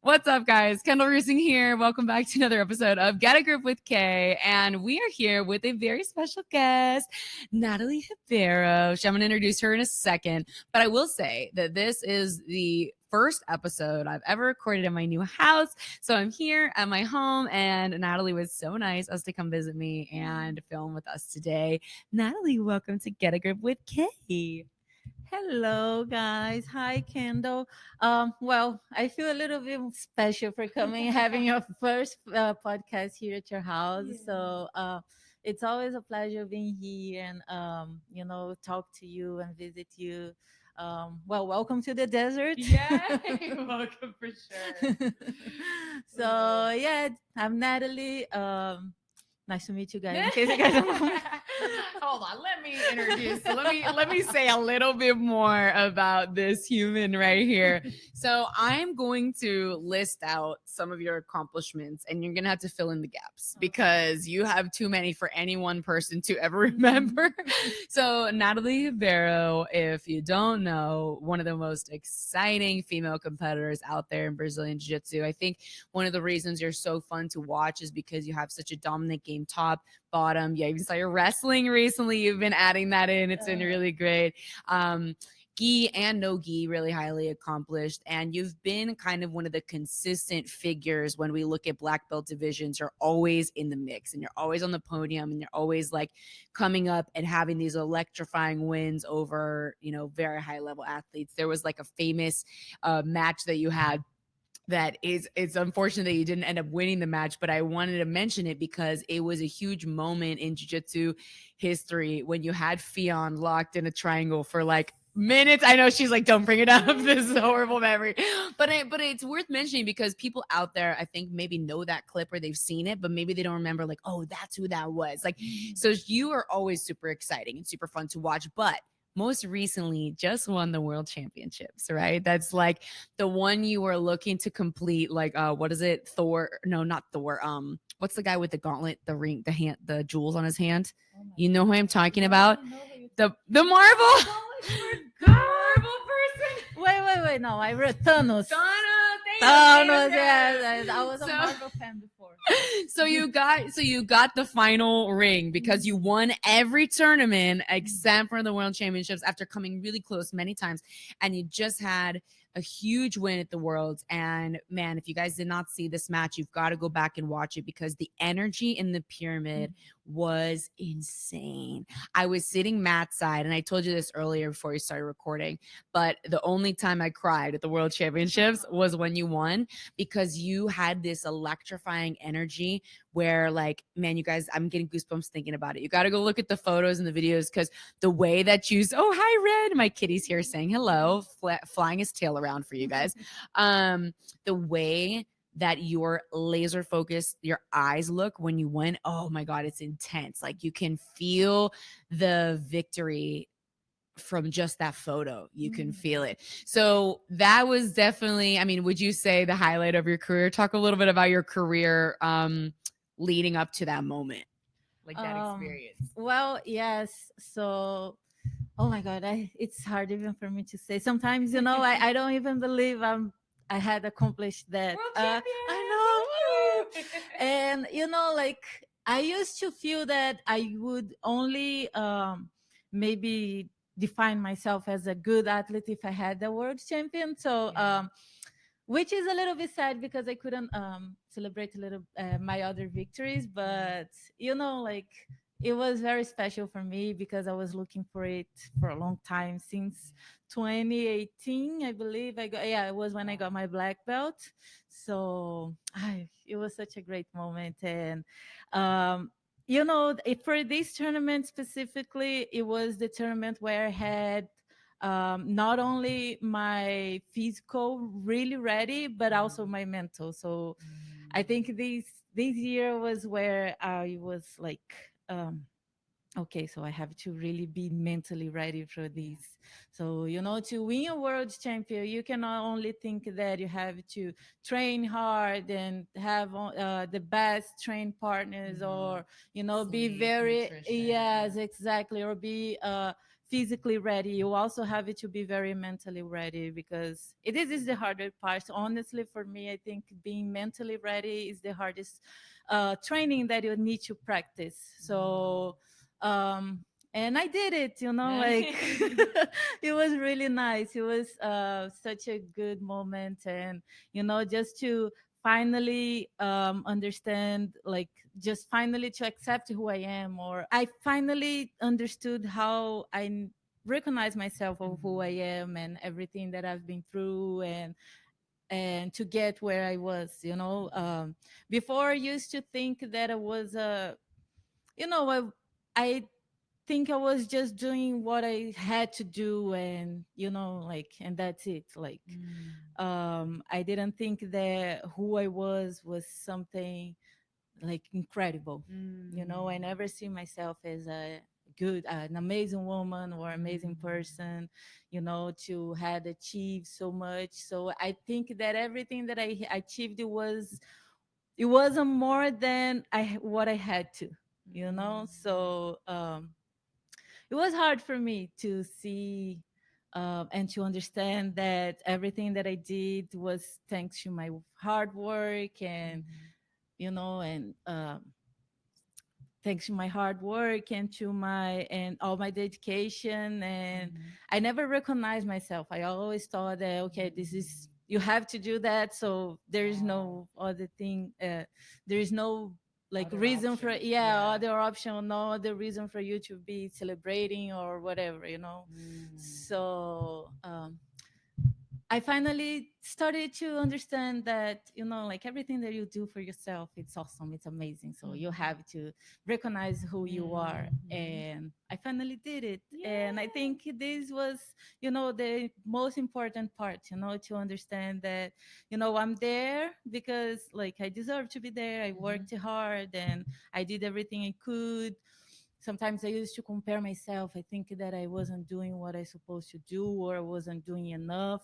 What's up, guys? Kendall Roosing here. Welcome back to another episode of Get a Grip with Kay. And we are here with a very special guest, Nathalie Ribeiro. I'm going to introduce her in a second. But I will say that this is the first episode I've ever recorded in my new house. So I'm here at my home, and Nathalie was so nice as to come visit me and film with us today. Nathalie, welcome to Get a Grip with Kay. Hello, guys. Hi, Kendall. Well, I feel a little bit special for coming, having your first podcast here at your house. Yeah. So it's always a pleasure being here and, talk to you and visit you. Well, welcome to the desert. Yeah, welcome for sure. So, yeah, I'm Natalie. Nice to meet you guys. In case you guys don't know. Hold on, let me introduce. Let me say a little bit more about this human right here. So I'm going to list out some of your accomplishments, and you're gonna have to fill in the gaps because you have too many for any one person to ever remember. So Nathalie Ribeiro, if you don't know, one of the most exciting female competitors out there in Brazilian Jiu-Jitsu. I think one of the reasons you're so fun to watch is because you have such a dominant game top, bottom. Yeah, even saw your wrestling recently. You've been adding that in. It's been really great. Gi and no gi, really highly accomplished. And you've been kind of one of the consistent figures when we look at black belt divisions. You're always in the mix and you're always on the podium and you're always like coming up and having these electrifying wins over, very high level athletes. There was like a famous match that you had that it's unfortunate that you didn't end up winning the match, but I wanted to mention it because it was a huge moment in jiu-jitsu history when you had Fionn locked in a triangle for like minutes. I know she's like, don't bring it up. This is a horrible memory. But it's worth mentioning because people out there, I think, maybe know that clip or they've seen it, but maybe they don't remember like, oh, that's who that was. Like, so you are always super exciting and super fun to watch, but most recently just won the world championships, right? That's like the one you were looking to complete. Like, what is it? Thor? No, not Thor. What's the guy with the gauntlet, the ring, the hand, the jewels on his hand? You know who I'm talking about? The Marvel. Marvel person. Wait. No, I read Thanos. Thanos, yes. I was a Marvel fan before. So you got the final ring because you won every tournament except for the world championships after coming really close many times, and you just had a huge win at the Worlds. And man, if you guys did not see this match, you've got to go back and watch it because the energy in the pyramid was insane. I was sitting mat side, and I told you this earlier before we started recording, but the only time I cried at the World Championships was when you won, because you had this electrifying energy where, like, man, you guys, I'm getting goosebumps thinking about it. You got to go look at the photos and the videos because the way that you, oh, hi, Red. My kitty's here saying hello, flying his tail around for you guys. The way that your laser focus, your eyes look when you win, oh my God, it's intense. Like you can feel the victory from just that photo. You can feel it. So that was definitely, I mean, would you say the highlight of your career? Talk a little bit about your career leading up to that moment, like that experience. Well, yes. So, oh my God, it's hard even for me to say. Sometimes, I don't even believe I had accomplished that. I know. And, like I used to feel that I would only maybe define myself as a good athlete if I had the world champion. So, which is a little bit sad because I couldn't celebrate a little my other victories. But, like it was very special for me because I was looking for it for a long time, since 2018, I believe. It was when I got my black belt. So it was such a great moment. And for this tournament specifically, it was the tournament where I had not only my physical really ready, but also my mental. So I think this year was where I was like, okay, so I have to really be mentally ready for this. So, to win a world champion, you cannot only think that you have to train hard and have the best trained partners, or, be very, yes, exactly, or be physically ready, you also have to be very mentally ready, because is the hardest part. Honestly, for me, I think being mentally ready is the hardest training that you need to practice. So and I did it, like it was really nice. It was such a good moment, and just to finally understand, like, just finally to accept who I am, or I finally understood how recognize myself of who I am and everything that I've been through, and to get where I was. Before I used to think that I was I think I was just doing what I had to do, and like, and that's it. Like, I didn't think that who I was something like incredible. I never see myself as an amazing woman or amazing person, to had achieved so much. So I think that everything that I achieved, it wasn't more than what I had to, so it was hard for me to see and to understand that everything that I did was thanks to my hard work, and and thanks to my hard work, and to my and all my dedication. And I never recognized myself. I always thought that, okay, this is, you have to do that, so there is no other thing, there is no like Other reason for, option. other option, no other reason for you to be celebrating or whatever. So I finally started to understand that, like, everything that you do for yourself, it's awesome, it's amazing. So you have to recognize who you are. And I finally did it. And I think this was, the most important part, to understand that, I'm there because, like, I deserve to be there. I worked hard and I did everything I could. Sometimes I used to compare myself. I think that I wasn't doing what I supposed to do, or I wasn't doing enough.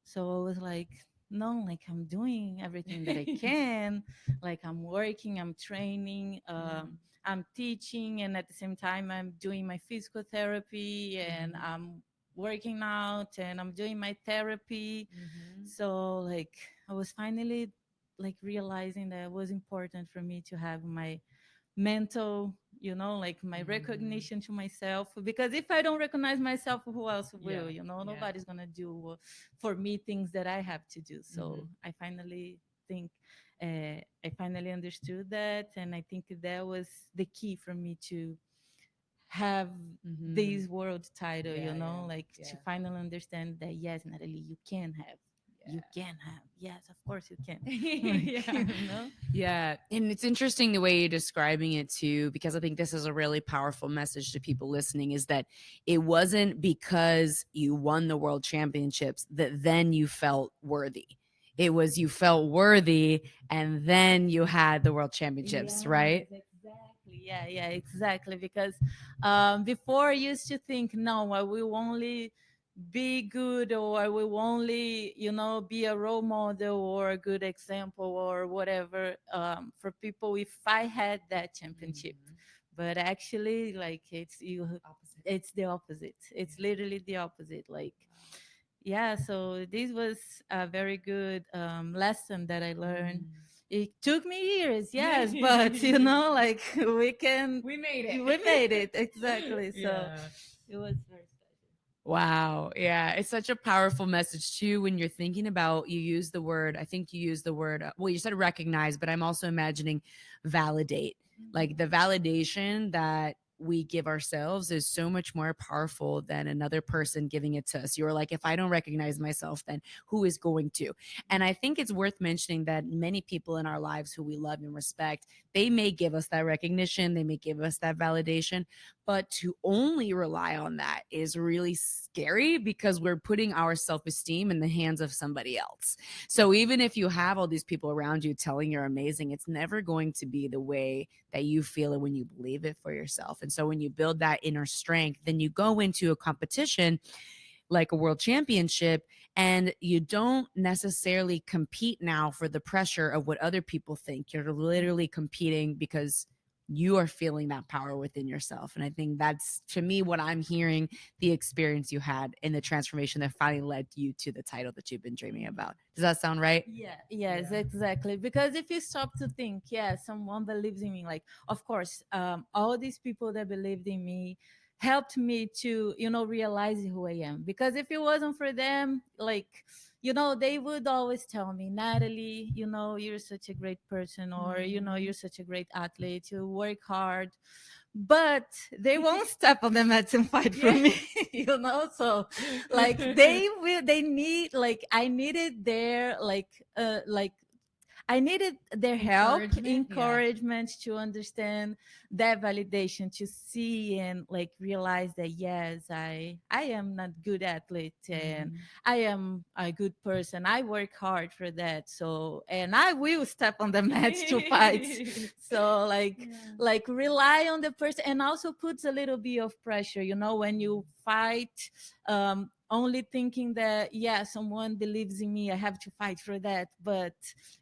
So I was like, no, like, I'm doing everything that I can. Like, I'm working, I'm training, I'm teaching, and at the same time, I'm doing my physical therapy, and I'm working out, and I'm doing my therapy. So, like, I was finally, like, realizing that it was important for me to have my mental, like, my recognition to myself, because if I don't recognize myself, who else will? Nobody's gonna do for me things that I have to do. So I finally think I finally understood that, and I think that was the key for me to have this world title, like, to finally understand that, yes, Natalie, you can have. You can have. Yes, of course you can. Like, Yeah. And it's interesting the way you're describing it too, because I think this is a really powerful message to people listening, is that it wasn't because you won the world championships that then you felt worthy. It was you felt worthy and then you had the world championships, right? Exactly. Yeah, exactly. Because before I used to think, no, I will only be good, or I will only, be a role model or a good example or whatever, for people if I had that championship. But actually, like, it's the opposite. It's literally the opposite. Like, yeah, so this was a very good lesson that I learned. It took me years, yes, but like, We made it. we made it, exactly. So it was very special. Wow. Yeah. It's such a powerful message too when you're thinking about, you use the word, I think you used the word, well, you said recognize, but I'm also imagining validate. Like the validation that we give ourselves is so much more powerful than another person giving it to us. You're like, if I don't recognize myself, then who is going to? And I think it's worth mentioning that many people in our lives who we love and respect, they may give us that recognition, they may give us that validation, but to only rely on that is really scary because we're putting our self-esteem in the hands of somebody else. So even if you have all these people around you telling you're amazing, it's never going to be the way that you feel it when you believe it for yourself. And so when you build that inner strength, then you go into a competition like a world championship, and you don't necessarily compete now for the pressure of what other people think. You're literally competing because you are feeling that power within yourself. And I think that's, to me, what I'm hearing, the experience you had in the transformation that finally led you to the title that you've been dreaming about. Does that sound right? Yeah, yes, Yeah. exactly. Because if you stop to think, yeah, someone believes in me. Like, of course, all these people that believed in me helped me to, realize who I am. Because if it wasn't for them, like, they would always tell me, Natalie, you're such a great person, or, you're such a great athlete, you work hard, but they won't step on the mats and fight for Yeah. me. So like they need, like, I needed their, like I needed their help, Encouragement. Yeah. encouragement, to understand that validation, to see and like realize that yes, I am not good athlete, and Mhm. I am a good person. I work hard for that. So, and I will step on the mats to fight. So Yeah. like rely on the person, and also puts a little bit of pressure, when you fight, only thinking that, yeah, someone believes in me, I have to fight for that. But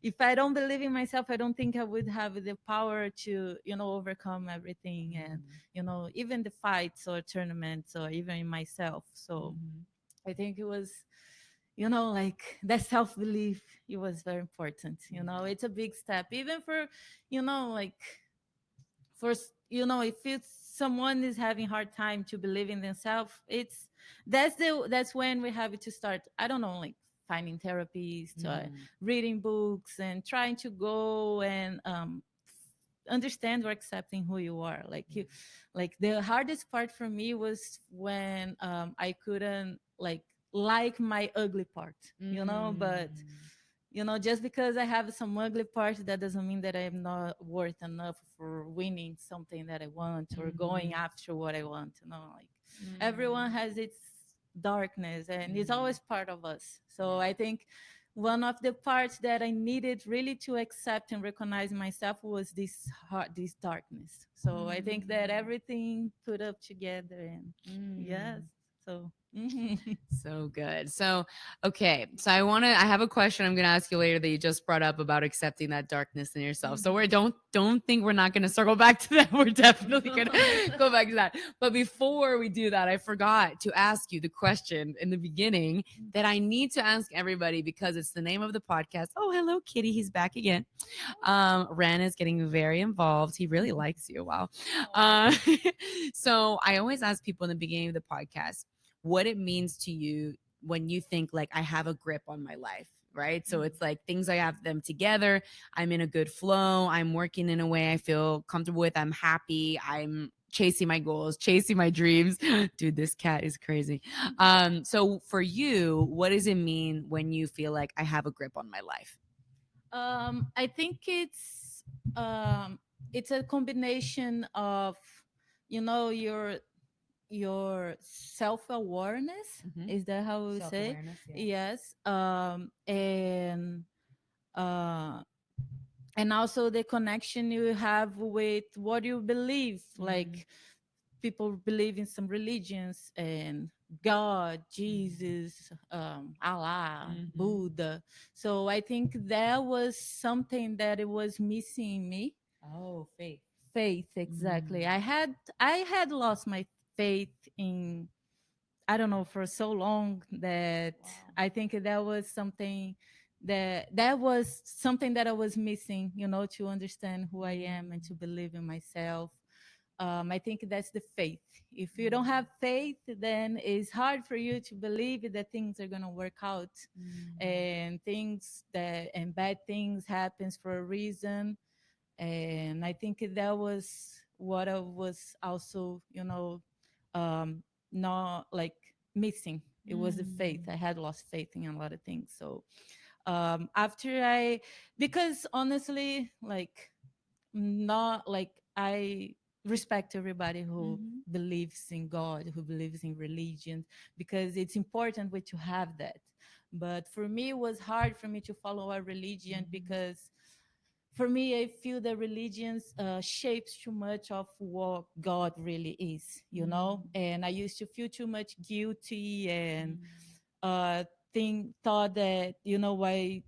if I don't believe in myself, I don't think I would have the power to, overcome everything, and Mhm. even the fights or tournaments, or even in myself. So Mhm. I think it was, like that self belief. It was very important. It's a big step, even for, like, if it's someone is having hard time to believe in themselves, that's when we have to start, I don't know, like finding therapists, Mm. reading books, and trying to go and understand or accepting who you are. Like the hardest part for me was when I couldn't like my ugly part, but Mm. just because I have some ugly parts, that doesn't mean that I'm not worth enough for winning something that I want, or going Mhm. after what I want. Like everyone Mm. has its darkness, and it's Mhm. always part of us. So Yeah. I think one of the parts that I needed really to accept and recognize myself was this heart, this darkness. So I think that Mm. everything put up together, and yes, Mm. so mhm. So good. So, okay. So I have a question I'm going to ask you later that you just brought up about accepting that darkness in yourself. So we're, Mhm. don't think we're not going to circle back to that. We're definitely going to go back to that. But before we do that, I forgot to ask you the question in the beginning that I need to ask everybody because it's the name of the podcast. Oh, hello, Kitty. He's back again. Ren is getting very involved. He really likes you. Wow. Uh, so I always ask people in the beginning of the podcast what it means to you when you think like I have a grip on my life, right? So it's like things, I have them together, I'm in a good flow, I'm working in a way I feel comfortable with, I'm happy, I'm chasing my goals, chasing my dreams. Dude, this cat is crazy. So for you, what does it mean when you feel like I have a grip on my life? I think um, it's a combination of, your self awareness. Mm-hmm. Is that how we say? Self-awareness, yeah. Yes. Uh, and also the connection you have with what you believe. Mm-hmm. Like people believe in some religions, and God, Jesus, Allah, Mm-hmm. Buddha. So I think that was something that it was missing in me. Oh, faith. Faith, Mm. exactly. I had lost my faith in, I don't know, for so long, that Wow. I think that was something that I was missing, to understand who I am and Mm. to believe in myself. I think that's the faith. If you don't Mm. have faith, then it's hard for you to believe that things are gonna work out, Mm. and bad things happens for a reason. And I think that was what I was also, um, not like missing. It was the faith. Mm. I had lost faith in a lot of things. So after because honestly, like, not like, I respect everybody who Mm-hmm. believes in God, who believes in religion, because it's important way to have that. But for me, it was hard for me to follow a religion, Mm-hmm. because for me, I feel that religions shapes too much of what God really is, Mm. And I used to feel too much guilty, and Mm. uh, thought that, why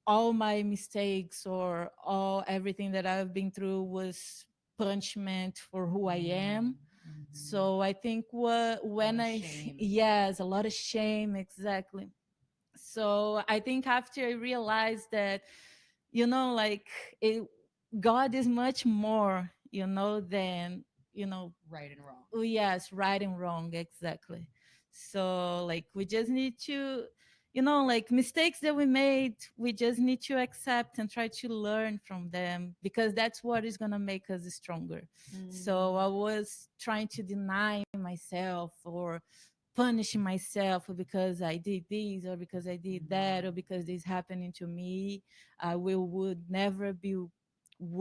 all my mistakes, or all everything that I've been through was punishment for who I am. Mhm. So I think when Lot of I shame. yes, a lot of shame, exactly. So I think after I realized that, like it, God is much more, than, you know Right and wrong. oh, yes, right and wrong, exactly. So like we just need to, like mistakes that we made, we just need to accept and try to learn from them, because that's what is going to make us stronger. So I Mm. was trying to deny myself or punishing myself because I did this or because I did that or Mhm. because this happening to me. I will would never be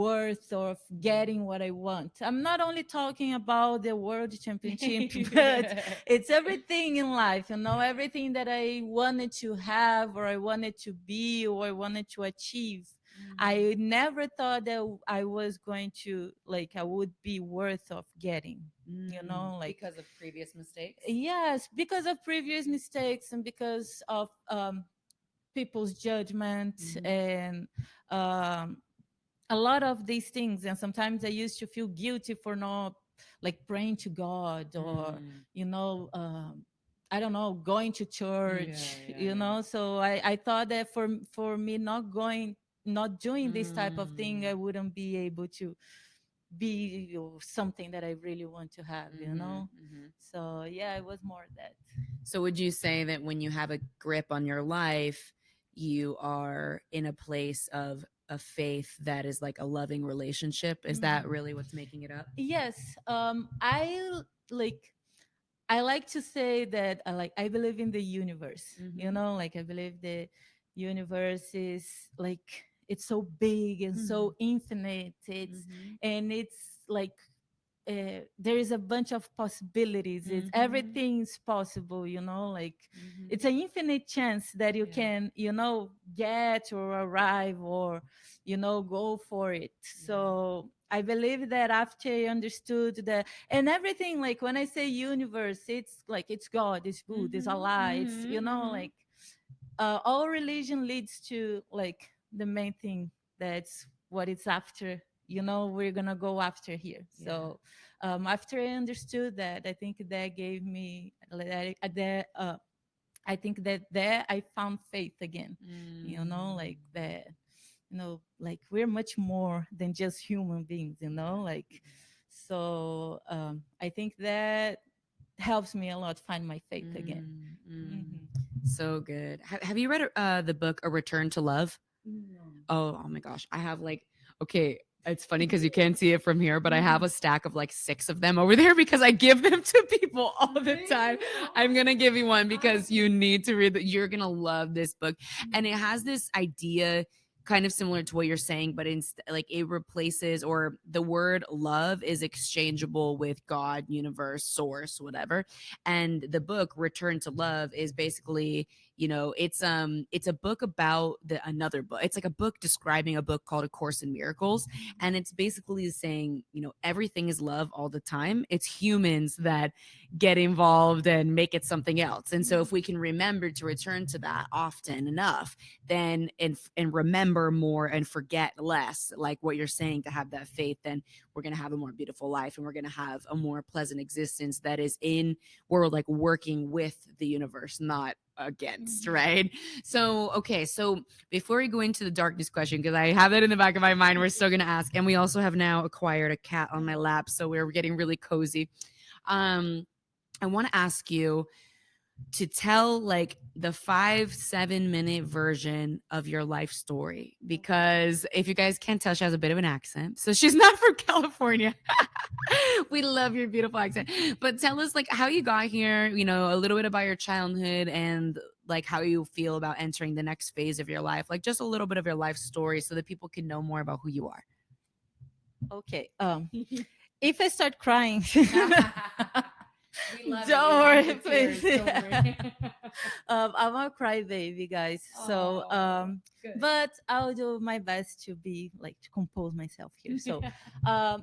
worth of getting what I want. I'm not only talking about the world championship, but it's everything in life, everything that I wanted to have or I wanted to be or I wanted to achieve. Mhm. I never thought that I was going to, like, I would be worth of getting, like, Because of previous mistakes. yes, because of previous mistakes and because of people's judgment Mhm. and um, a lot of these things. And sometimes I used to feel guilty for not, like, praying to God or, Mm. I don't know, going to Yeah, church, yeah, yeah. so I thought that for me not doing this type of thing, I Mm. wouldn't be able to be something that I really want to have, Mhm. Mhm. so yeah, it was more that. So would you say that when you have a grip on your life, you are in a place of a faith that is like a loving relationship? Is that Mhm. really what's making it up? Yes, like I like to say that I believe in the universe. Mhm. Like I believe the universe is, like, it's so big and so Mhm. infinite. It's Mhm. and it's like, there is a bunch of possibilities. It's Mhm. everything's possible. Like Mhm. it's an infinite chance that you Yeah. can, get or arrive or, go for it. Yeah. So I believe that after I understood that, and everything, like when I say universe, it's like it's God, it's good, it's Mhm. Allah, it's, Mhm. Mhm. like, all religion leads to, like, the main thing, that's what it's after, we're gonna go after here. Yeah. So after I understood that, I think that gave me that, I think that there I found faith again, like Mm. that, like we're much more than just human beings, Yeah. like. So I think that helps me a lot find my faith again. Mm. Mm. Hmm. So good. Have you read the book A Return to Love? No. Oh my gosh. I have like, okay, it's funny because you can't see it from here, but I have a stack of like 6 of them over there because I give them to people all the time. I'm going to give you one because you need to read that. You're going to love this book. And it has this idea kind of similar to what you're saying, but like it replaces, or the word love is exchangeable with God, universe, source, whatever. And the book Return to Love is basically, it's a book about another book. It's like a book describing a book called A Course in Miracles, and it's basically saying, everything is love all the time. It's humans that get involved and make it something else. And so if we can remember to return to that often enough, then and remember more and forget less, like what you're saying, to have that faith, then we're going to have a more beautiful life, and we're going to have a more pleasant existence that is in, we're like working with the universe, not against, right? So, okay, so before we go into the darkness question, because I have that in the back of my mind, we're still going to ask, and we also have now acquired a cat on my lap, so we're getting really cozy. I want to ask you to tell like the 5-7 minute version of your life story, because if you guys can't tell, she has a bit of an accent, so she's not from California. We love your beautiful accent, but tell us like how you got here, a little bit about your childhood, and like how you feel about entering the next phase of your life, like just a little bit of your life story so that people can know more about who you are. Okay. If I start crying, We love it. We don't love worry, the tears. please. Don't worry. I'm a crybaby, guys. So, Oh, good. but I'll do my best to be, like, to compose myself here. So, I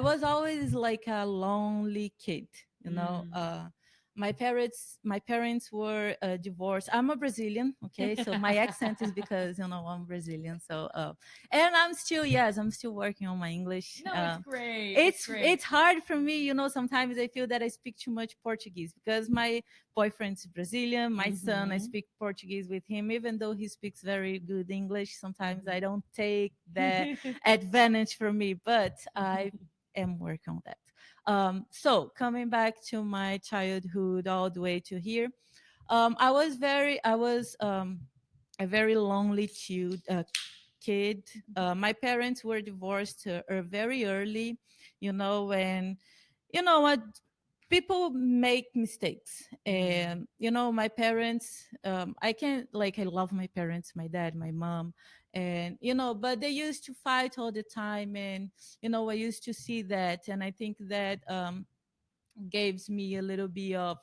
was always like a lonely kid. Mm. my parents were divorced. I'm a Brazilian, okay, so my accent is because I'm Brazilian. So and I'm still working on my English. No, it's great. It's It's great. hard for me, sometimes I feel that I speak too much Portuguese because my boyfriend's Brazilian. My son, I speak Portuguese with him, even though he speaks very good English. Sometimes I don't take that advantage from me, but I am working on that. So coming back to my childhood all the way to here, I was a very lonely kid. My parents were divorced very early, and what, people make mistakes. And my parents, I love my parents, my dad, my mom. And but they used to fight all the time. And I used to see that, and I think that gives me a little bit of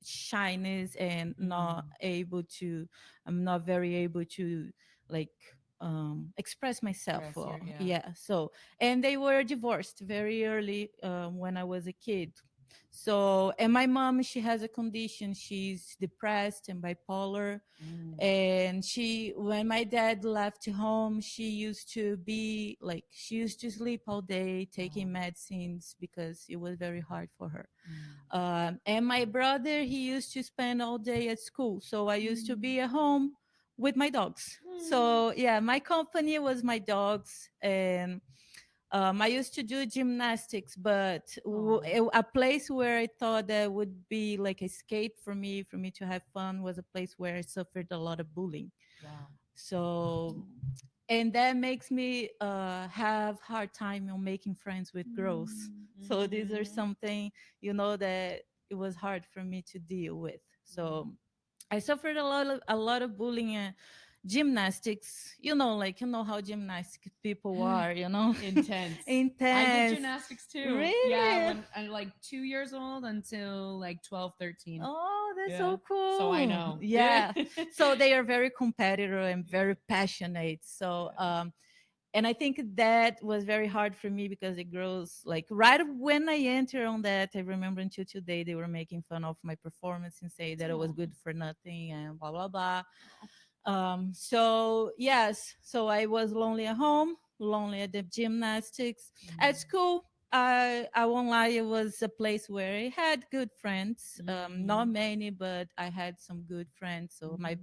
shyness, and not able to I'm not very able to, like, express myself. Express Well, your yeah. yeah. So, and they were divorced very early, when I was a kid. So, and my mom, she has a condition. She's depressed and bipolar. And when my dad left home, she used to sleep all day taking medicines because it was very hard for her. And my brother, he used to spend all day at school. So I used to be at home with my dogs. So yeah, my company was my dogs. And I used to do gymnastics, but a place where I thought that would be like escape for me to have fun, was a place where I suffered a lot of bullying. Wow. So, and that makes me have hard time on making friends with girls. So these are something, that it was hard for me to deal with. So I suffered a lot of bullying. Gymnastics, how gymnastics people are, Intense. I did intense. gymnastics too. Yeah, Really? when I'm like 2 years old until like 12, 13. Oh, that's Yeah. so cool. So I know. Yeah. So they are very competitive and very passionate. So and I think that was very hard for me because it grows like right when I enter on that. I remember until today they were making fun of my performance and say that it was good for nothing and blah blah blah. So yes, so I was lonely at home, lonely at the gymnastics. At school, I won't lie, it was a place where I had good friends. Not many, but I had some good friends. So my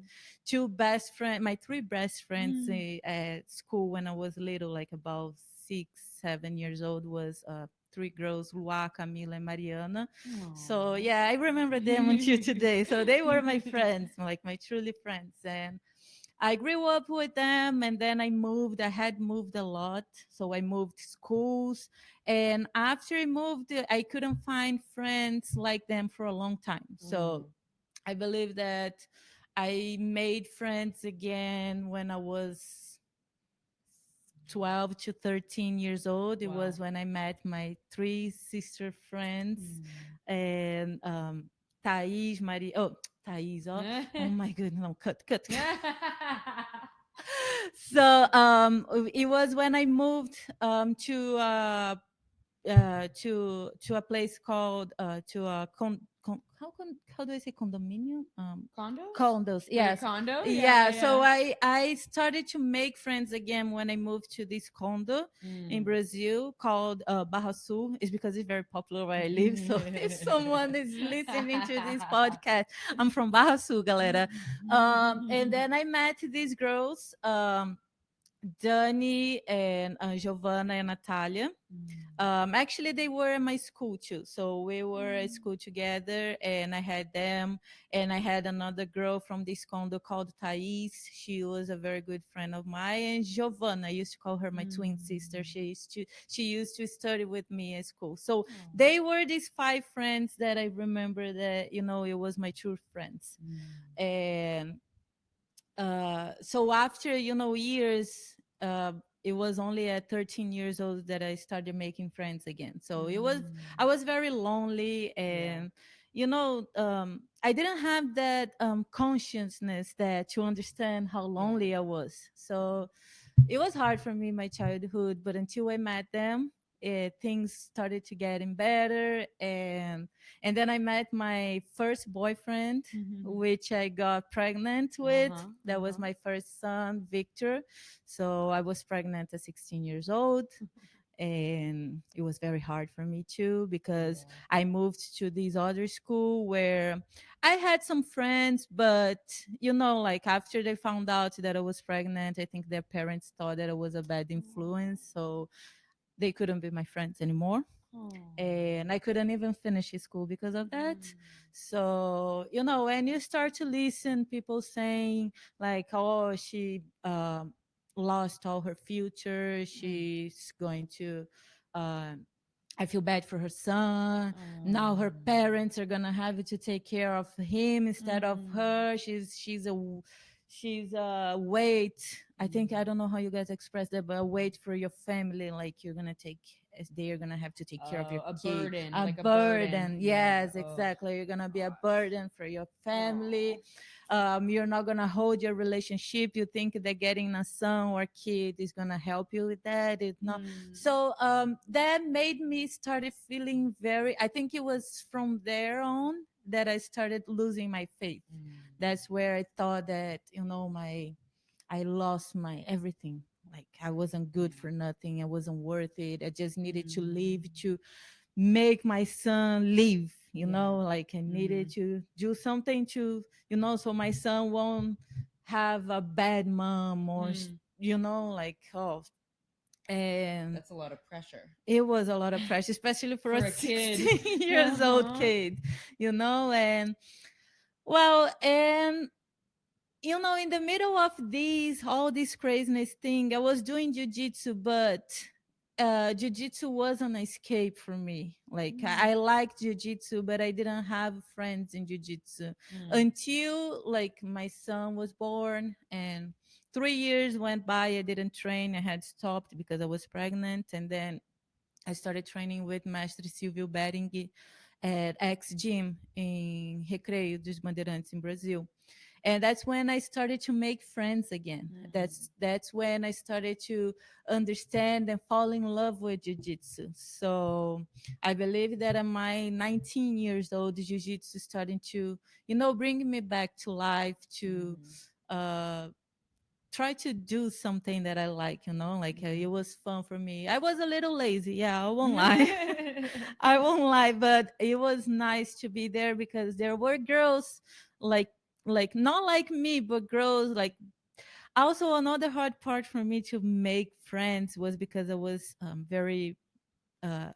three best friends at school when I was little, like about 6, 7 years old, was three girls, Lua, Camila, and Mariana. So yeah, I remember them until today. So they were my friends, like my truly friends. And I grew up with them, and then I moved. I had moved a lot, so I moved schools. And after I moved, I couldn't find friends like them for a long time. So I believe that I made friends again when I was 12 to 13 years old. It was when I met my three sister friends. And Thais, Maria. Oh, Thais. Oh my goodness. No, cut. So it was when I moved to a place called to a how do I say condominium? Condos? Condos, Like a yes. condo? Yeah, Yeah, so yeah. I started to make friends again when I moved to this condo in Brazil called Barra Sul. It's because it's very popular where I live. So if someone is listening to this podcast, I'm from Barra Sul, galera. And then I met these girls, Dani and Giovanna and Natalia. Actually, they were in my school too. So we were at school together, and I had them. And I had another girl from this condo called Thais. She was a very good friend of mine. And Giovanna, I used to call her my twin sister. She used to study with me at school. So they were these five friends that I remember that, it was my true friends. And so after years, it was only at 13 years old that I started making friends again. So I was very lonely. And I didn't have that consciousness that to understand how lonely I was. So it was hard for me, my childhood, but until I met them, things started to getting better, and then I met my first boyfriend, which I got pregnant with. That was my first son, Victor. So I was pregnant at 16 years old, and it was very hard for me too, because I moved to this other school where I had some friends, but like after they found out that I was pregnant, I think their parents thought that I was a bad influence, so they couldn't be my friends anymore. And I couldn't even finish school because of that. So, when you start to listen, people saying like, oh, she lost all her future. She's going to, uh, I feel bad for her son. Now her parents are gonna have to take care of him instead of her. She's a weight. I think, I don't know how you guys express that, but a weight for your family. Like they're gonna have to take care of your A kid. burden, A like a burden. Yes, Yeah. exactly. You're gonna be a burden for your family. You're not gonna hold your relationship. You think that getting a son or kid is gonna help you with that. It's not. So that made me started feeling very. I think it was from there on that I started losing my faith. That's where I thought that I lost my everything. Like I wasn't good for nothing. I wasn't worth it. I just needed to live to make my son live. Like I needed to do something to so my son won't have a bad mom or like and That's a lot of pressure. it was a lot of pressure, especially for a For a kid. 16 years old kid, and well, and in the middle of all this craziness thing, I was doing jujitsu, but jujitsu was an escape for me. Like I liked jujitsu, but I didn't have friends in jujitsu until like my son was born, and 3 years went by. I didn't train. I had stopped because I was pregnant, and then I started training with Mestre Silvio Bering at X Gym in Recreio dos Bandeirantes in Brazil. And that's when I started to make friends again. That's when I started to understand and fall in love with jiu-jitsu. So I believe that at my 19 years old, jiu-jitsu starting to bring me back to life, to uh try to do something that I like, like it was fun for me. I was a little lazy, yeah, I won't lie. I won't lie, but it was nice to be there because there were girls like not like me, but girls like. Also, another hard part for me to make friends was because I was very uh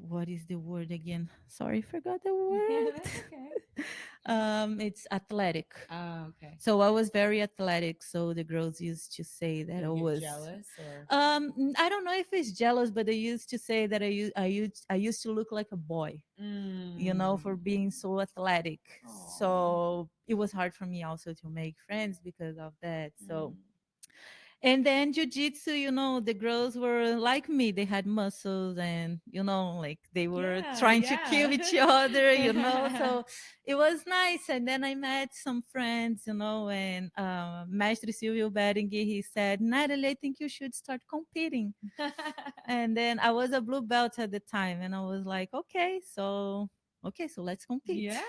what is the word again? Sorry, forgot the word. That's okay. It's athletic. Oh, okay. So I was very athletic. So the girls used to say that I was jealous, or I don't know if it's jealous, but they used to say that I used to look like a boy, for being so athletic. So it was hard for me also to make friends because of that. So and then jiu-jitsu, the girls were like me. They had muscles and, like they were trying to kill each other, So it was nice. And then I met some friends, and Mestre Silvio Bering, he said, Natalie, I think you should start competing. And then I was a blue belt at the time. And I was like, okay, so let's compete. Yeah.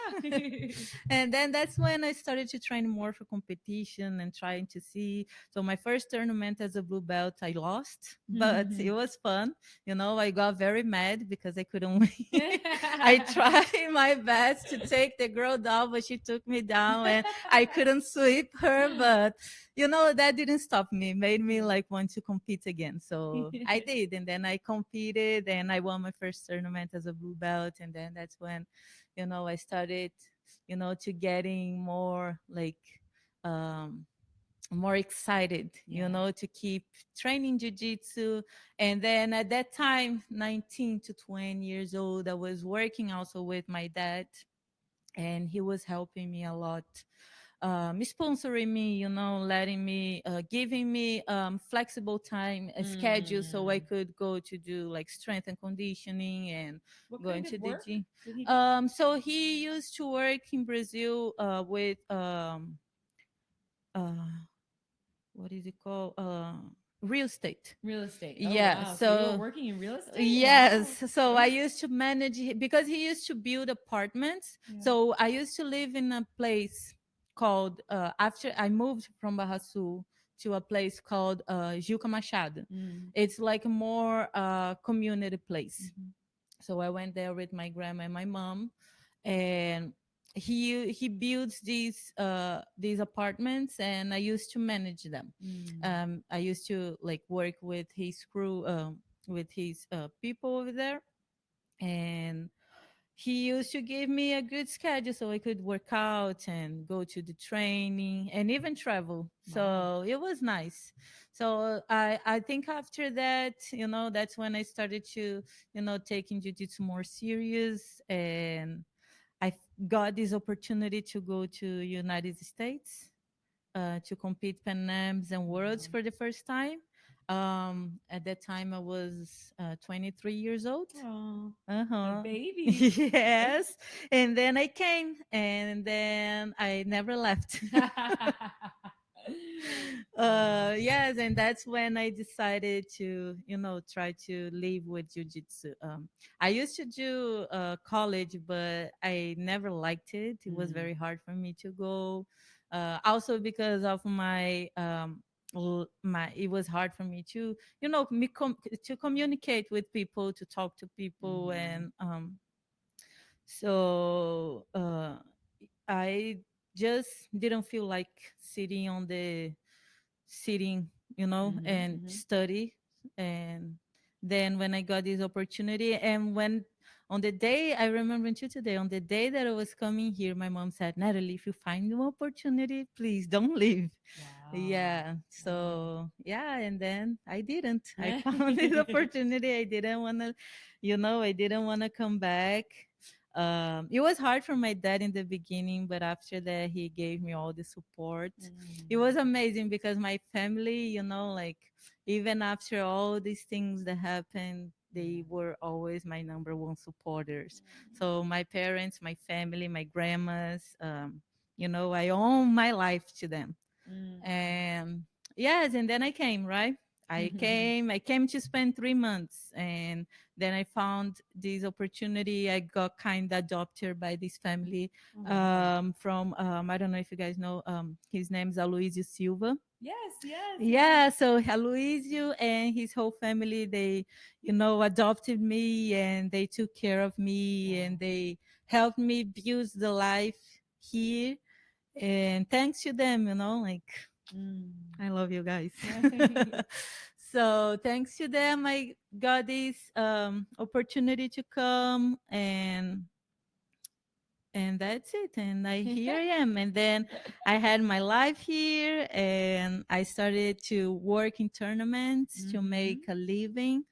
And then that's when I started to train more for competition and trying to see. So my first tournament as a blue belt, I lost, but it was fun. I got very mad because I couldn't win. I tried my best to take the girl down, but she took me down and I couldn't sweep her. But that didn't stop me. It made me like want to compete again. So I did. And then I competed and I won my first tournament as a blue belt. And then that's when, I started, to getting more like more excited, to keep training jiu-jitsu. And then at that time, 19 to 20 years old, I was working also with my dad, and he was helping me a lot, sponsoring me, letting me, giving me flexible time schedule so I could go to do like strength and conditioning and What going kind of to the work gym. did he do? So he used to work in Brazil with uh, what is it called? real estate. Real estate. Oh Yeah. wow. So you were So working in real estate? Wow. yes. So I used to manage because he used to build apartments. Yeah. So I used to live in a place called after I moved from Barra Sul to a place called Juca Machado. Mm. It's like a more community place. Mhm. So I went there with my grandma and my mom, and he builds these apartments, and I used to manage them. Mm. I used to like work with his crew, with his people over there, and he used to give me a good schedule so I could work out and go to the training and even travel. Wow. So it was nice. So I think after that, that's when I started to, taking jiu-jitsu more serious, and I got this opportunity to go to United States to compete Pan Ams and Worlds Wow. for the first time. At that time, I was 23 years old. Oh, a Uh-huh. baby. Yes. And then I came, and then I never left. Wow. Yes, and that's when I decided to, try to live with jujitsu. I used to do college, but I never liked it. It was Mm. very hard for me to go. Also because of my it was hard for me to to communicate with people, to talk to people, Mhm. and so I just didn't feel like sitting, Mhm. and Mhm. study. And then when I got this opportunity, and when on the day, I remember until today, on the day that I was coming here, my mom said, Natalie, if you find an opportunity, please don't leave. Wow. Yeah. Wow. So yeah, and then I didn't. I found this opportunity. I didn't want to come back. It was hard for my dad in the beginning, but after that, he gave me all the support. It Mm. was amazing because my family, like even after all these things that happened, they Yeah. were always my number one supporters. So my parents, my family, my grandmas, I owe my life to them. Mm. And yes, and then I came, right? I came to spend 3 months, and then I found this opportunity. I got kind of adopted by this family Oh wow. from I don't know if you guys know, his name's Aloysio Silva. Yes, yes, yes. Yeah, so Aloysio and his whole family, they, adopted me, and they took care of me, and Wow. they helped me build the life here. And thanks to them, like Mm. I love you guys. So thanks to them, I got this opportunity to come, and that's it. And here I am. And then I had my life here, and I started to work in tournaments to make Mhm. a living.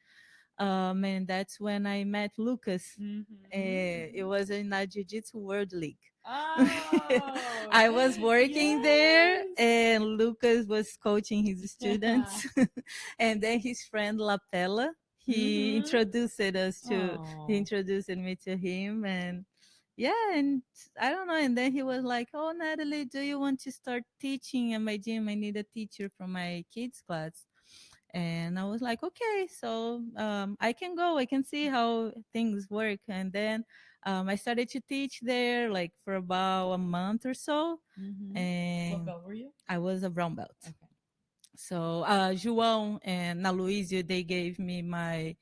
And that's when I met Lucas. Mhm. It Mhm. was in the Jiu-Jitsu World League. Oh. I was working there, Yes. and Lucas was coaching his students. And then his friend Lapella, Mhm. he Oh. introduced me to him. And yeah, and I don't know. And then he was like, "Oh, Natalie, do you want to start teaching at my gym? I need a teacher for my kids class." And I was like, okay, so I can go. I can see how things work. And then I started to teach there like for about a month or so, Mhm. What and belt were you? I was a brown belt. Okay. So João and Aloysio, they gave me my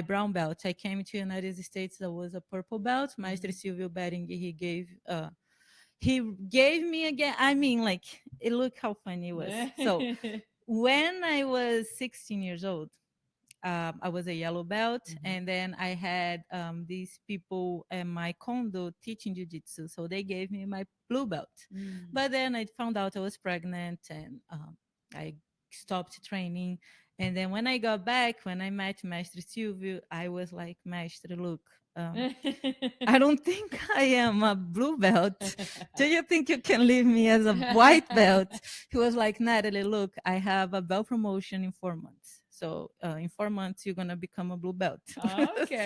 brown belt. I came to United States. That was a purple belt. Maestro Mhm. Silvio Bering, he gave me again. I mean, like, it look how funny it was. So when I was 16 years old, I was a yellow belt, Mhm. and then I had these people at my condo teaching jiu-jitsu, so they gave me my blue belt. Mm. But then I found out I was pregnant, and I stopped training. And then when I got back, when I met Maestro Silvio, I was like, Maestro, look, I don't think I am a blue belt. Do you think you can leave me as a white belt? He was like, Natalie, look, I have a belt promotion in 4 months. So in 4 months, you're gonna become a blue belt. So Okay,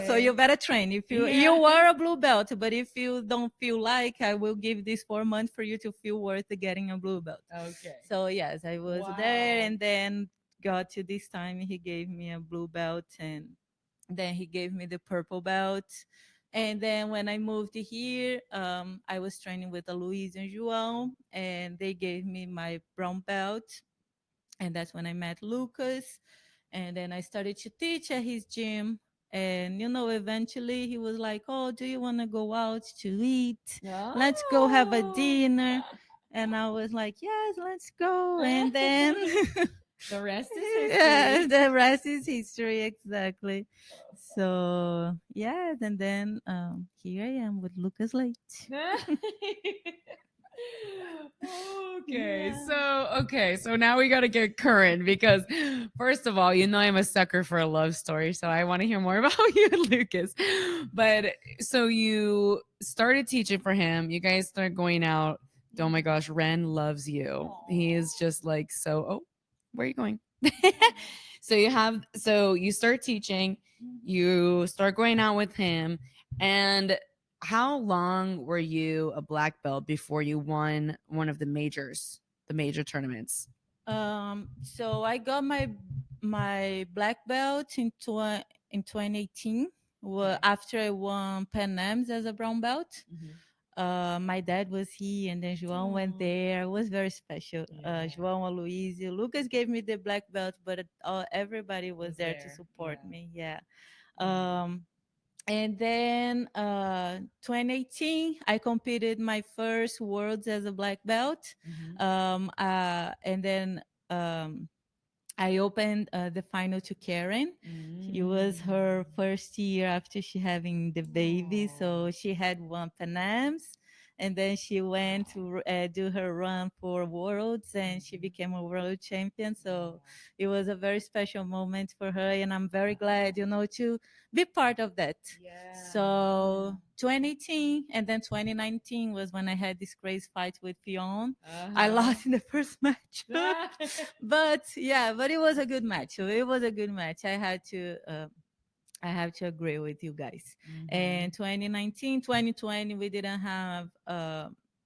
so you okay. better train. If you Yeah. are a blue belt, but if you don't feel like, I will give this 4 months for you to feel worth getting a blue belt. Okay. So yes, I was there, Wow. and then got to this time he gave me a blue belt, and then he gave me the purple belt. And then when I moved here, I was training with Luis and João, and they gave me my brown belt. And that's when I met Lucas. And then I started to teach at his gym. And eventually he was like, "Oh, do you want to go out to eat? Let's go have a Oh. dinner." And I was like, "Yes, let's go." And then The rest is yeah, history. the rest is history, exactly. So yes, and then here I am with Lucas Late. Okay, Yeah. so now we got to get current because first of all, I'm a sucker for a love story, so I want to hear more about you and Lucas. But so you started teaching for him, you guys start going out. Oh my gosh, Ren loves you. He is just like so. Oh, where are you going? So you start teaching, you start going out with him, and how long were you a black belt before you won one of the majors, the major tournaments? So I got my black belt in 2018. Well, Okay. after I won Pan Ams as a brown belt. Mhm. My dad was here, and then João went there. It was very special. Yeah. João, Aloysio, Lucas gave me the black belt, but everybody was there to there. support Yeah. me. Yeah. Um, and then 2018, I competed my first worlds as a black belt. Mhm. And then I opened the final to Karen. It was her first year after she having the baby, so she had won Panams, and then she went to do her run for Worlds, and she became a world champion. So it was a very special moment for her, and I'm very glad, to be part of that. Yeah. So 2018 and then 2019 was when I had this crazy fight with Fionn. I lost in the first match. But yeah, but it was a good match. So it was a good match. I have to agree with you guys. And 2019, 2020, we didn't have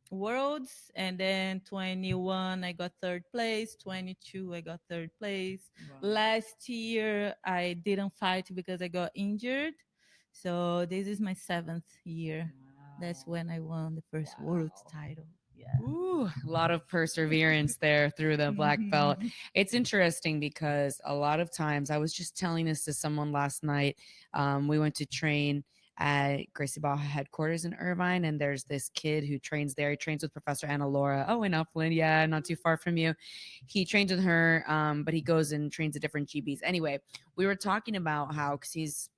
worlds, and then 21 I got third place, 22 I got third place. Wow. Last year I didn't fight because I got injured. So this is my 7th year. That's when I won the first world title. Yeah. Ooh, a lot of perseverance there through the black belt. It's interesting because a lot of times, I was just telling this to someone last night. We went to train at Gracie Baja headquarters in Irvine, and there's this kid who trains there. He trains with Professor Anna Laura. Oh, in Upland, yeah, not too far from you. He trains with her, but he goes and trains at different GBs. Anyway, we were talking about how, because he's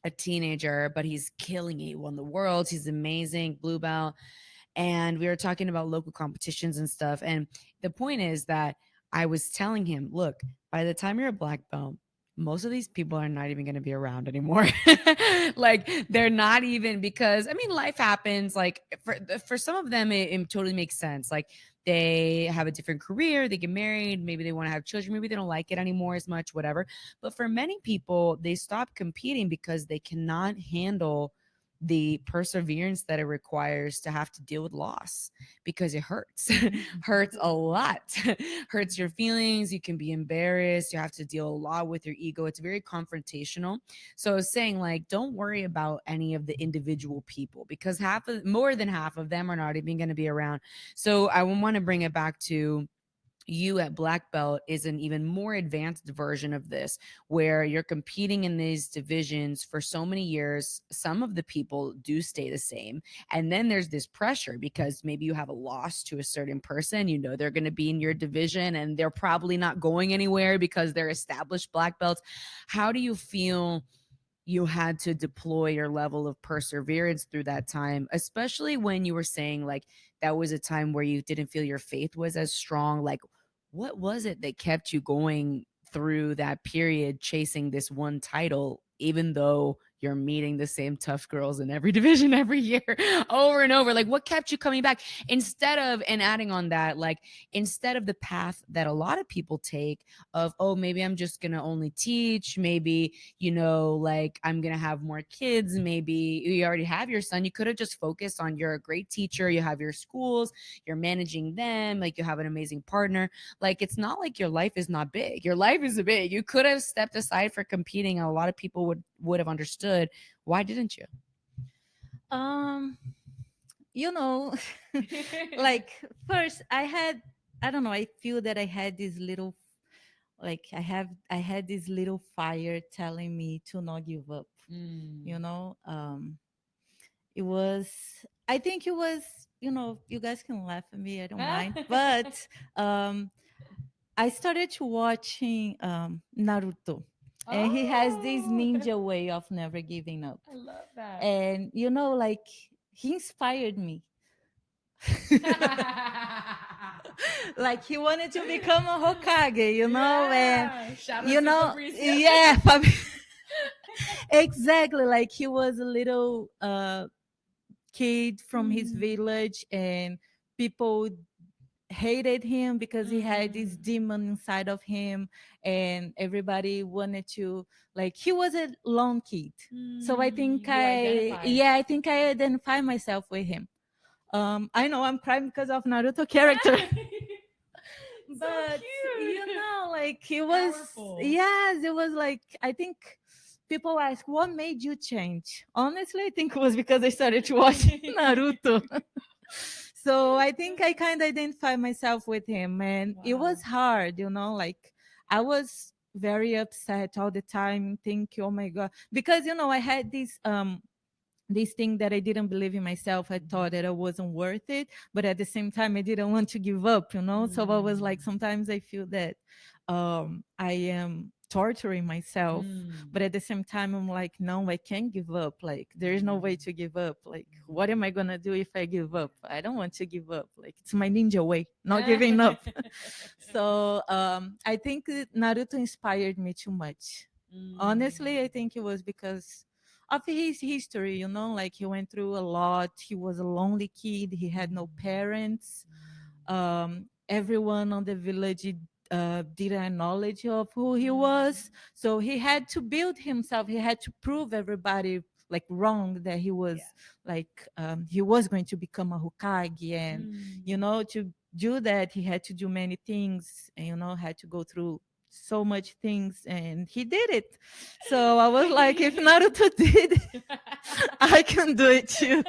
a teenager, but he's killing it. He won the world. He's amazing, blue belt. And we were talking about local competitions and stuff. And the point is that I was telling him, look, by the time you're a black belt, most of these people are not even going to be around anymore. Like, they're not even, because I mean, life happens. Like, for some of them, it totally makes sense. Like, they have a different career, they get married, maybe they want to have children, maybe they don't like it anymore as much, whatever. But for many people, they stop competing because they cannot handle the perseverance that it requires to have to deal with loss, because it hurts. Hurts a lot. Hurts your feelings. You can be embarrassed. You have to deal a lot with your ego. It's very confrontational. So I was saying, like, don't worry about any of the individual people, because more than half of them are not even going to be around. So I want to bring it back to you at black belt is an even more advanced version of this, where you're competing in these divisions for so many years. Some of the people do stay the same, and then there's this pressure because maybe you have a loss to a certain person, they're going to be in your division and they're probably not going anywhere because they're established black belts. How do you feel you had to deploy your level of perseverance through that time, especially when you were saying, like, that was a time where you didn't feel your faith was as strong? Like, what was it that kept you going through that period, chasing this one title, even though you're meeting the same tough girls in every division every year over and over. Like, what kept you coming back? Instead of, and adding on that, like, instead of the path that a lot of people take of, oh, maybe I'm just going to only teach, maybe, like, I'm going to have more kids, maybe you already have your son, you could have just focused on, you're a great teacher, you have your schools, you're managing them, like, you have an amazing partner. Like, it's not like your life is not big. Your life is big. You could have stepped aside for competing, and a lot of people would have understood. Why didn't you? Um, like first I don't know, I feel that I had this little, like I had this little fire telling me to not give up. You know, it was, I think it was, you guys can laugh at me, I don't mind, but I started to watching Naruto. And he has this ninja way of never giving up. I love that. And like, he inspired me. Like, he wanted to become a Hokage, and shout out to yeah, exactly. Like, he was a little kid from his village, and people hated him because he had this demon inside of him, and everybody wanted to, like, he was a lone kid. So I think I think I identify myself with him. I know I'm crying because of Naruto character. But cute. like, it was Powerful. yes, it was like, I think people ask, what made you change? Honestly, I think it was because I started to watch Naruto. So I think I kind of identify myself with him, and it was hard, like, I was very upset all the time, thinking, oh my god, because I had this thing that I didn't believe in myself. I thought that I wasn't worth it, but at the same time, I didn't want to give up, So I was like, sometimes I feel that I am torturing myself, but at the same time, I'm like, no, I can't give up. Like, there's no way to give up. Like, what am I gonna do if I give up? I don't want to give up. Like, it's my ninja way, not giving up. So I think that Naruto inspired me too much. Honestly, I think it was because of his history, like, he went through a lot. He was a lonely kid. He had no parents. Everyone on the village didn't acknowledge of who he was. So he had to build himself. He had to prove everybody, like, wrong, that he was like, he was going to become a Hokage. And to do that, he had to do many things, and had to go through so much things, and he did it. So I was like, if Naruto did it, I can do it too.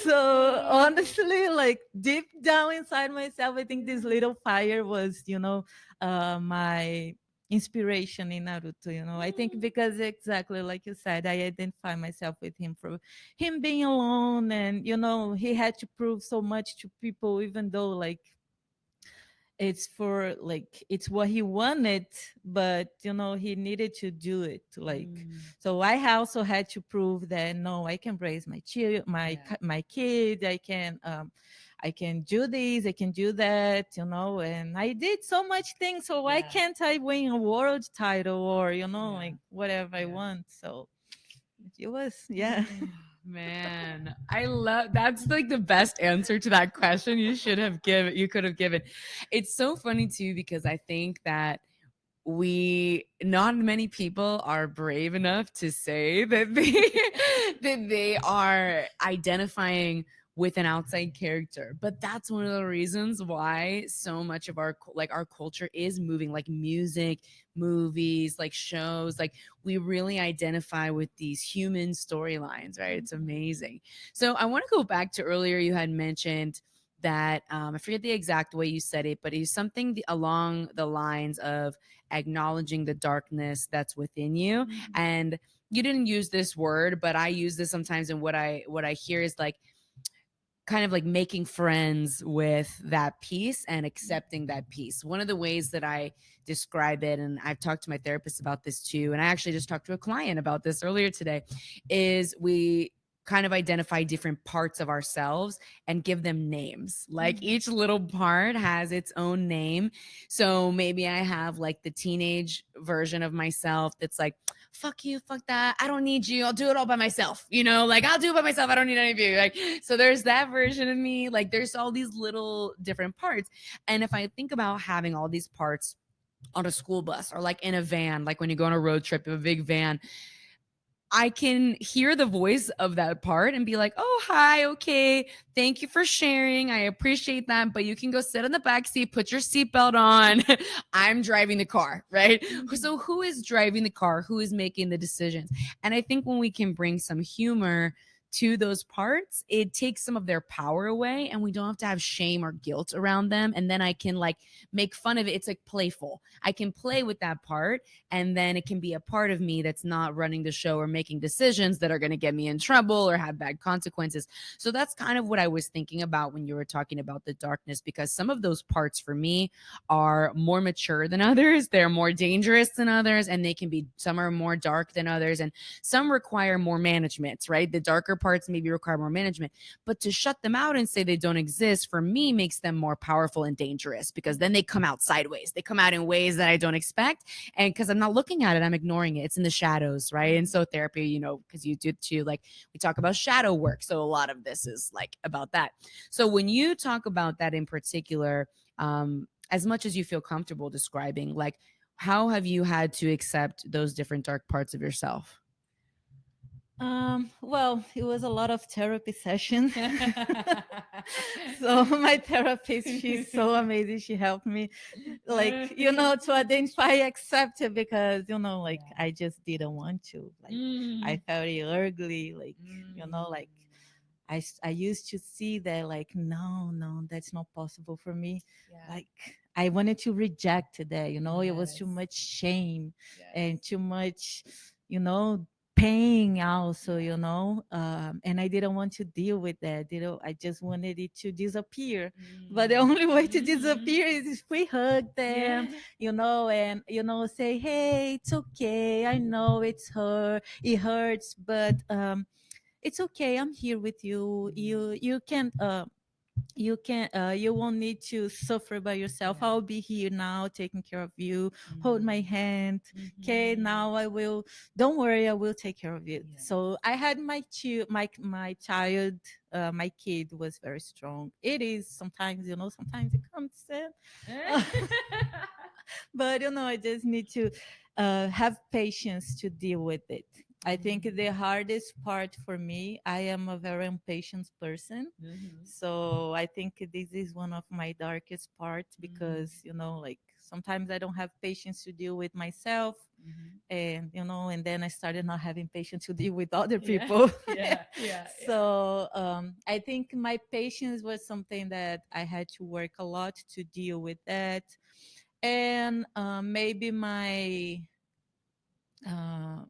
So honestly, like, deep down inside myself, I think this little fire was, my inspiration in Naruto. I think because, exactly like you said, I identify myself with him for him being alone, and he had to prove so much to people, even though, like, it's for, like, it's what he wanted, but he needed to do it, like. So I also had to prove that, no, I can raise my child, my kid, I can do this, I can do that, and I did so much things. So why can't I win a world title, or like, whatever I want? So it was, Man, I love, that's like the best answer to that question you could have given. It's so funny too, because I think that not many people are brave enough to say that they are identifying with an outside character. But that's one of the reasons why so much of our culture is moving, like music, movies, like shows, like we really identify with these human storylines, right? It's amazing. So I want to go back to earlier, you had mentioned that I forget the exact way you said it, but it's something along the lines of acknowledging the darkness that's within you. And you didn't use this word, but I use this sometimes, and what I hear is like, kind of like making friends with that piece and accepting that piece. One of the ways that I describe it, and I've talked to my therapist about this too, and I actually just talked to a client about this earlier today, is we kind of identify different parts of ourselves and give them names. Like each little part has its own name. So maybe I have like the teenage version of myself that's like, fuck you, fuck that. I don't need you. I'll do it all by myself. You know, like I'll do it by myself. I don't need any of you. Like, so there's that version of me. Like there's all these little different parts. And if I think about having all these parts on a school bus or like in a van, like when you go on a road trip, you have a big van, I can hear the voice of that part and be like, oh, hi, okay. Thank you for sharing. I appreciate that. But you can go sit in the back seat, put your seatbelt on. I'm driving the car, right? So who is driving the car? Who is making the decisions? And I think when we can bring some humor to those parts, it takes some of their power away and we don't have to have shame or guilt around them. And then I can like make fun of it. It's like playful. I can play with that part and then it can be a part of me that's not running the show or making decisions that are going to get me in trouble or have bad consequences. So that's kind of what I was thinking about when you were talking about the darkness, because some of those parts for me are more mature than others. They're more dangerous than others, and they can be, some are more dark than others, and some require more management, right? The darker parts maybe require more management, but to shut them out and say they don't exist for me makes them more powerful and dangerous, because then they come out sideways. They come out in ways that I don't expect. And because I'm not looking at it, I'm ignoring it. It's in the shadows, right? And so therapy, you know, because you do too, like we talk about shadow work. So a lot of this is like about that. So when you talk about that in particular, as much as you feel comfortable describing, like how have you had to accept those different dark parts of yourself? Well, it was a lot of therapy sessions. So my therapist, she's so amazing. She helped me, like, to identify, accept it, because, like, I just didn't want to. Like, I felt it ugly. Like, like, I used to see that, like, no, no, that's not possible for me. Like, I wanted to reject that, it was too much shame and too much, pain also, and I didn't want to deal with that. I just wanted it to disappear. But the only way to disappear is if we hug them, and, say, hey, it's okay. I know it hurts, but it's okay. I'm here with you. You won't need to suffer by yourself. I'll be here now taking care of you. Hold my hand. Okay, now I will, don't worry, I will take care of you. So I had my child, my kid was very strong. It is sometimes, sometimes it comes in. But I just need to have patience to deal with it. I think the hardest part for me, I am a very impatient person. So I think this is one of my darkest parts, because, like, sometimes I don't have patience to deal with myself. And, and then I started not having patience to deal with other people. So I think my patience was something that I had to work a lot to deal with that. And maybe uh,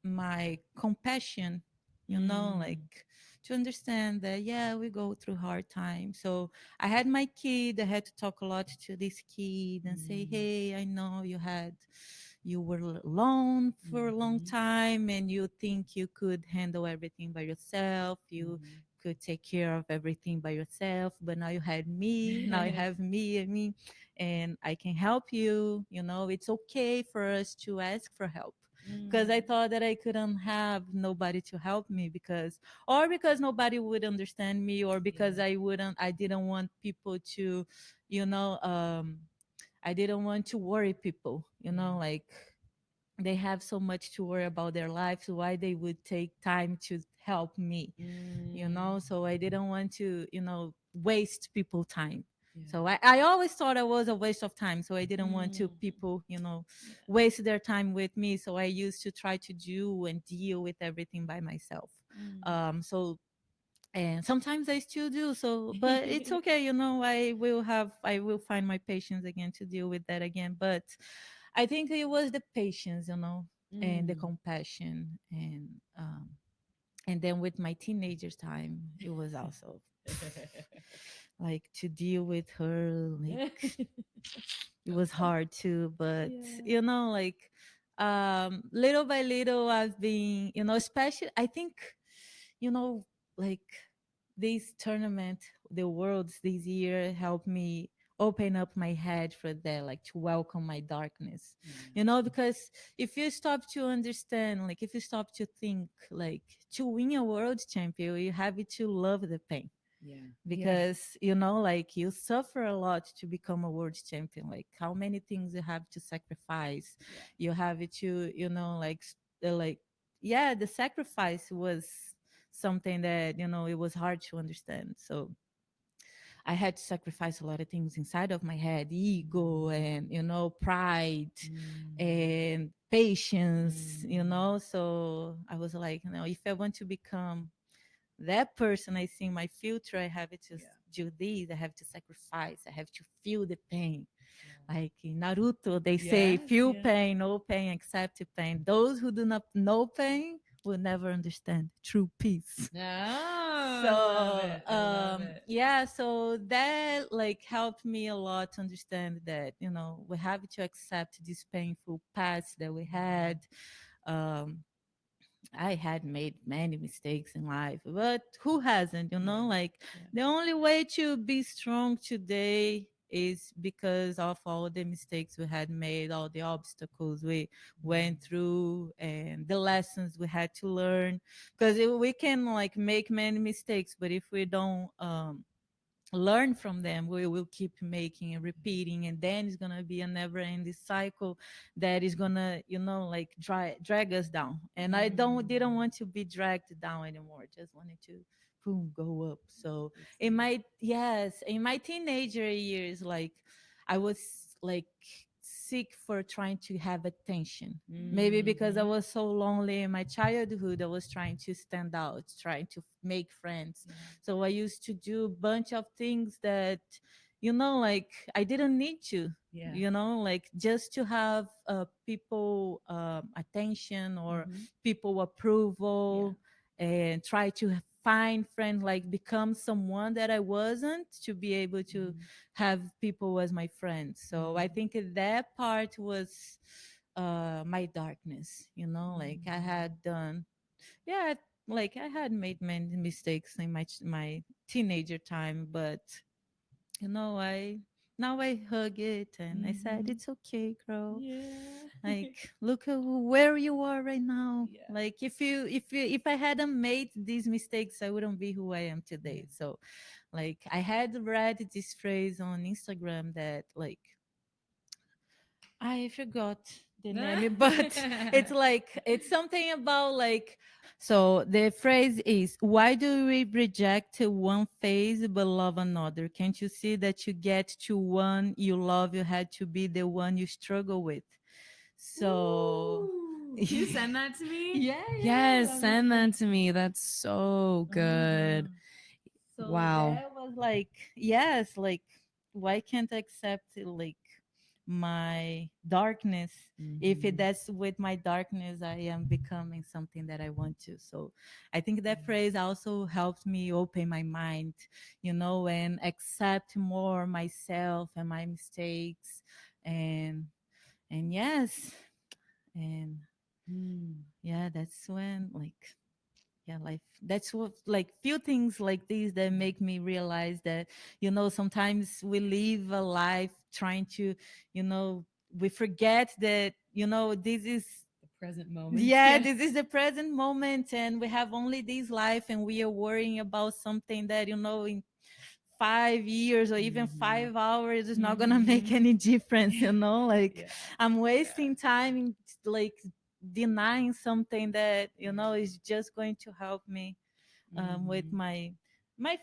my compassion, like, to understand that, yeah, we go through hard times. So I had my kid, I had to talk a lot to this kid and say, hey, I know you were alone for a long time and you think you could handle everything by yourself. You could take care of everything by yourself, but now you had me. Now you have me and me, and I can help you. It's okay for us to ask for help, because I thought that I couldn't have nobody to help me, because nobody would understand me, or because I didn't want people to, you know, um, I didn't want to worry people, like, they have so much to worry about their lives. Why they would take time to help me, So I didn't want to, waste people time. So I always thought I was a waste of time. So I didn't want to people, waste their time with me. So I used to try to do and deal with everything by myself. So, and sometimes I still do. So, but it's okay. I will find my patience again to deal with that again. But I think it was the patience, and the compassion, and then with my teenagers time, it was also like to deal with her. Like, it was hard too, but like, little by little, I've been, especially, I think you know, like this tournament, the worlds this year helped me open up my head for that, like to welcome my darkness, you know, because if you stop to understand, like if you stop to think, like to win a world champion, you have to love the pain, Yeah. because you know, like you suffer a lot to become a world champion, like how many things you have to sacrifice. Yeah. You have to, you know, like like yeah, the sacrifice was something that, you know, it was hard to understand. So I had to sacrifice a lot of things inside of my head, ego and, you know, pride and patience, you know. So I was like, you know, if I want to become that person I see in my future, I have to do this, I have to sacrifice, I have to feel the pain. Like in Naruto, they say, Yes, feel yes. pain, no pain, accept pain. Those who do not know pain will never understand true peace. Oh, I love So it. I love it. yeah, so that like helped me a lot to understand that, you know, we have to accept this painful past that we had. um I had made many mistakes in life, but who hasn't, you know? Like Yeah. the only way to be strong today is because of all the mistakes we had made, all the obstacles we went through, and the lessons we had to learn. Because we can like make many mistakes, but if we don't learn from them, we will keep making and repeating, and then it's gonna be a never ending cycle that is gonna, you know, like drag us down. And I didn't want to be dragged down anymore, just wanted to boom go up. So in my, yes, in my teenager years, like I was like sick for trying to have attention, maybe because I was so lonely in my childhood. I was trying to stand out, trying to make friends. So I used to do a bunch of things that, you know, like I didn't need to, Yeah. you know, like just to have people attention or people approval, and try to find friends, like become someone that I wasn't, to be able to have people as my friends. So I think that part was my darkness, you know, like I had done, yeah, like I had made many mistakes in my teenager time, but you know, I now I hug it and I said it's okay, girl. Yeah. Like look at where you are right now. Yeah. Like if I hadn't made these mistakes, I wouldn't be who I am today. So like I had read this phrase on Instagram that like I forgot the name, but it's like it's something about like, so the phrase is, why do we reject one phase but love another? Can't you see that to get to one you love, you had to be the one you struggle with? So Ooh. Can you send that to me? yeah, Yes, let me send see. that to me. That's so good. So Wow. that was like, yes, like why can't I accept like my darkness, if that's with my darkness I am becoming something that I want to. So I think that phrase also helped me open my mind, you know, and accept more myself and my mistakes. And yes, and yeah, that's when like, yeah, like that's what, like few things like these that make me realize that, you know, sometimes we live a life trying to, you know, we forget that, you know, this is, The present moment. yeah, this is the present moment, and we have only this life, and we are worrying about something that, you know, in 5 years or even 5 hours is not gonna make any difference, you know, like I'm wasting time in like denying something that, you know, is just going to help me with my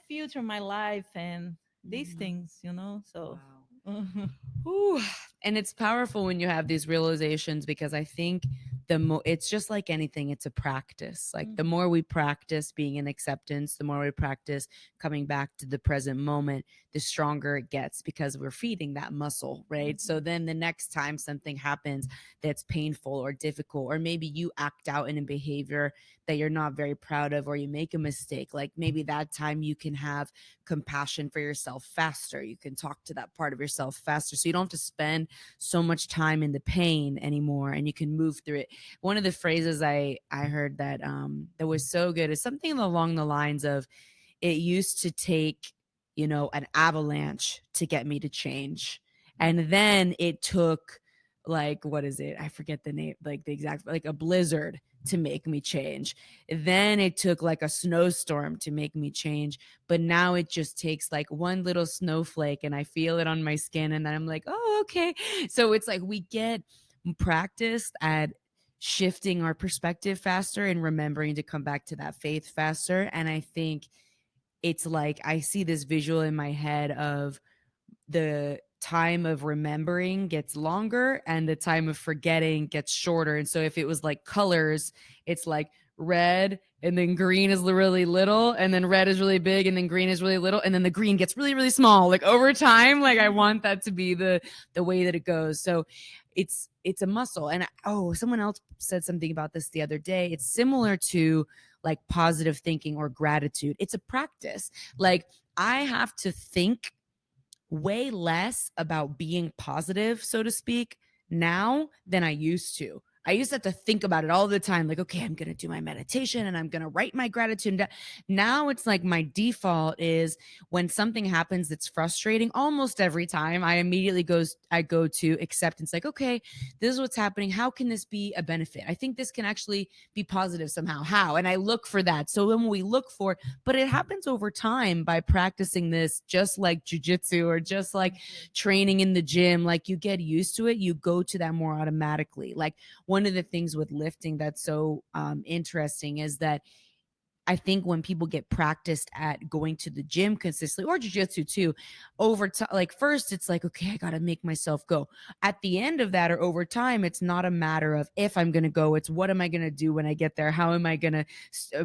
future, my life, and these things, you know. So Whew. And it's powerful when you have these realizations, because I think it's just like anything, it's a practice. Like the more we practice being in acceptance, the more we practice coming back to the present moment, the stronger it gets, because we're feeding that muscle, right? So then the next time something happens that's painful or difficult, or maybe you act out in a behavior that you're not very proud of, or you make a mistake, like maybe that time you can have compassion for yourself faster. You can talk to that part of yourself faster. So you don't have to spend so much time in the pain anymore, and you can move through it. one of the phrases I heard that that was so good is something along the lines of, it used to take, you know, an avalanche to get me to change. And then it took, like, what is it? I forget the name, like the exact, like a blizzard to make me change. Then it took like a snowstorm to make me change. But now it just takes like one little snowflake and I feel it on my skin. And then I'm like, oh, okay. So it's like we get practiced at shifting our perspective faster and remembering to come back to that faith faster. And I think it's like I see this visual in my head of the time of remembering gets longer and the time of forgetting gets shorter. And so if it was like colors, it's like red and then green is really little and then red is really big and then green is really little and then the green gets really, really small. Like over time, like I want that to be the way that it goes. So it's a muscle. And someone else said something about this the other day. It's similar to like positive thinking or gratitude. It's a practice. Like I have to think way less about being positive, so to speak, now than I used to. I used to have to think about it all the time. Like, okay, I'm going to do my meditation and I'm going to write my gratitude. Now it's like my default is when something happens that's frustrating, almost every time I immediately go to acceptance. Like, okay, this is what's happening. How can this be a benefit? I think this can actually be positive somehow. How? And I look for that. So when we look for, but it happens over time by practicing this, just like jujitsu or just like training in the gym. Like you get used to it. You go to that more automatically. Like one of the things with lifting that's so interesting is that I think when people get practiced at going to the gym consistently, or jiu-jitsu too, over time, like first it's like, okay, I got to make myself go. At the end of that or over time, it's not a matter of if I'm going to go, it's what am I going to do when I get there? How am I going to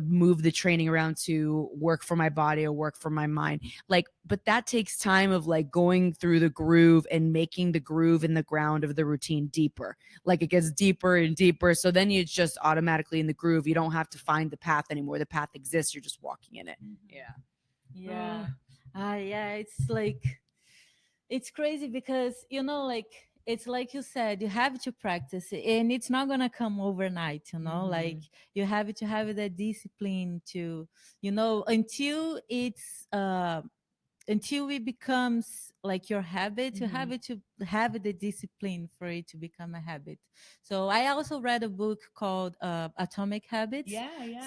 move the training around to work for my body or work for my mind? Like, but that takes time of like going through the groove and making the groove in the ground of the routine deeper. Like it gets deeper and deeper. So then you're just automatically in the groove. You don't have to find the path anymore. The path exists. You're just walking in it. Yeah. Yeah. It's like, it's crazy because, like, it's like you said, you have to practice it and it's not going to come overnight, like you have to have the discipline to, until it's, until it becomes like your habit, you have it to have the discipline for it to become a habit. So I also read a book called Atomic Habits.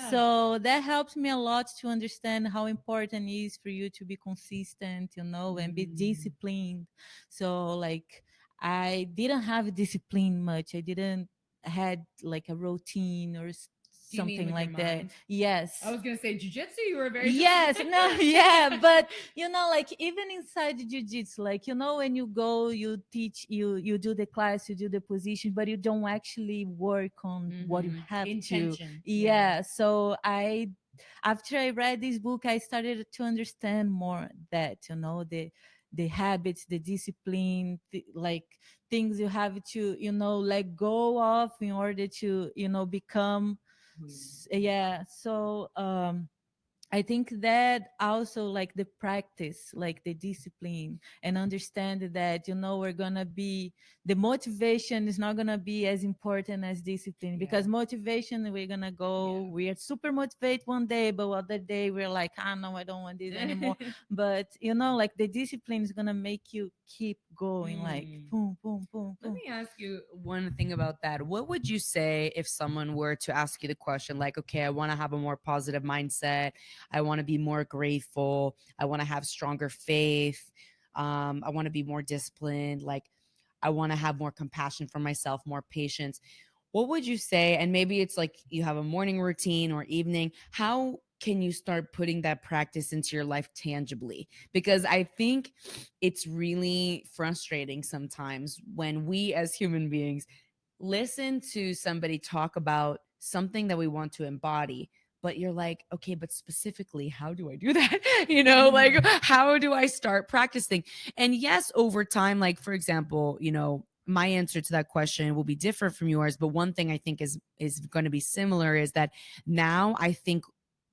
So that helps me a lot to understand how important it is for you to be consistent, and be disciplined. So like I didn't have discipline much. I didn't had like a routine or something like that. Yes. I was going to say jujitsu. You were very Yes, no, yeah, but like even inside jiu-jitsu, like when you go, you teach, you do the class, you do the position, but you don't actually work on what you have intention. to. Yeah. So after I read this book, I started to understand more that the habits, the discipline, like things you have to let go of in order to become. Yeah. So I think that also like the practice, like the discipline, and understand that we're gonna be, the motivation is not gonna be as important as discipline, because motivation, we're gonna go, we are super motivated one day, but other day we're like, no, I don't want this anymore. But like the discipline is gonna make you keep going, like boom, boom, boom, Let boom. me ask you one thing about that. What would you say if someone were to ask you the question, like, okay, I want to have a more positive mindset. I want to be more grateful. I want to have stronger faith. I want to be more disciplined. Like, I want to have more compassion for myself, more patience. What would you say? And maybe it's like you have a morning routine or evening. How can you start putting that practice into your life tangibly? Because I think it's really frustrating sometimes when we as human beings listen to somebody talk about something that we want to embody, but you're like, okay, but specifically, how do I do that? Like, how do I start practicing? And yes, over time, like, for example, my answer to that question will be different from yours, but one thing I think is going to be similar is that now I think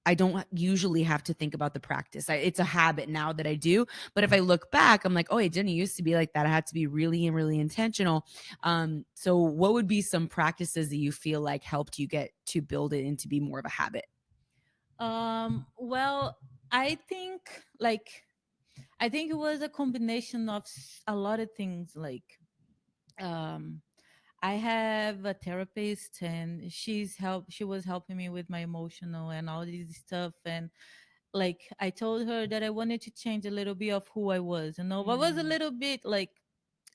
I don't usually have to think about the practice. It's a habit now that I do. But if I look back, I'm like, oh, it didn't used to be like that. I had to be really and really intentional. So what would be some practices that you feel like helped you get to build it and to be more of a habit? Well, I think like I think it was a combination of a lot of things. Like, um, I have a therapist, and she was helping me with my emotional and all this stuff. And like, I told her that I wanted to change a little bit of who I was. You know, I was a Mm. little bit like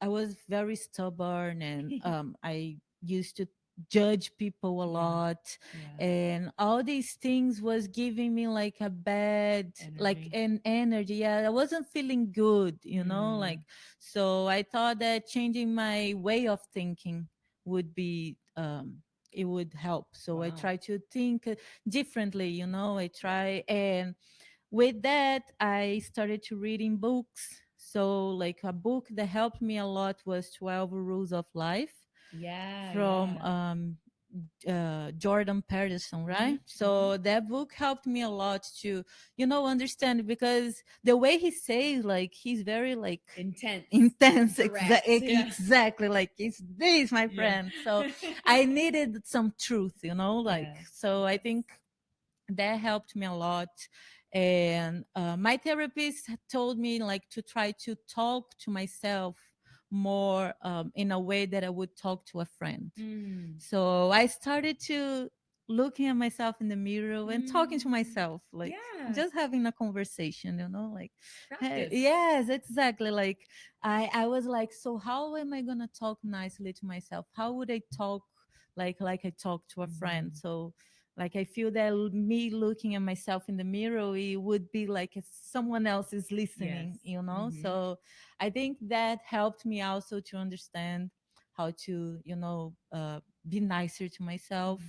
I was very stubborn, and I used to judge people a Yeah. lot, Yeah. and all these things was giving me like a bad like Energy. an energy. Yeah, I wasn't feeling good, you know, like, Mm. so I thought that changing my way of thinking would be it would help. So I Wow. try to think differently, you know. I Yeah. try, and with that I started to reading books. So like a book that helped me a lot was 12 Rules of Life Yeah. from Yeah. Jordan Peterson, Mm-hmm. right? Mm-hmm. So that book helped me a lot to, you know, understand, because the way he says, like, he's very like Intense. intense, Direct. Yeah. exactly, like it's this, my Yeah. friend. So I needed some truth, you know, like, Yes. so I Yes. think that helped me a lot. And my therapist had told me like to try to talk to myself more in a way that I would talk to a friend. Mm. So I started to looking at myself in the mirror and talking to Mm. myself, like Yeah. just having a conversation, you know, like, hey, Practice. yes, exactly. Like I was like, so how am I gonna talk nicely to myself? How would I talk like I talk to a friend? Mm-hmm. So like I feel that me looking at myself in the mirror, it would be like if someone else is Yes. listening, you know. Mm-hmm. So I think that helped me also to understand how to, you know, be nicer to myself.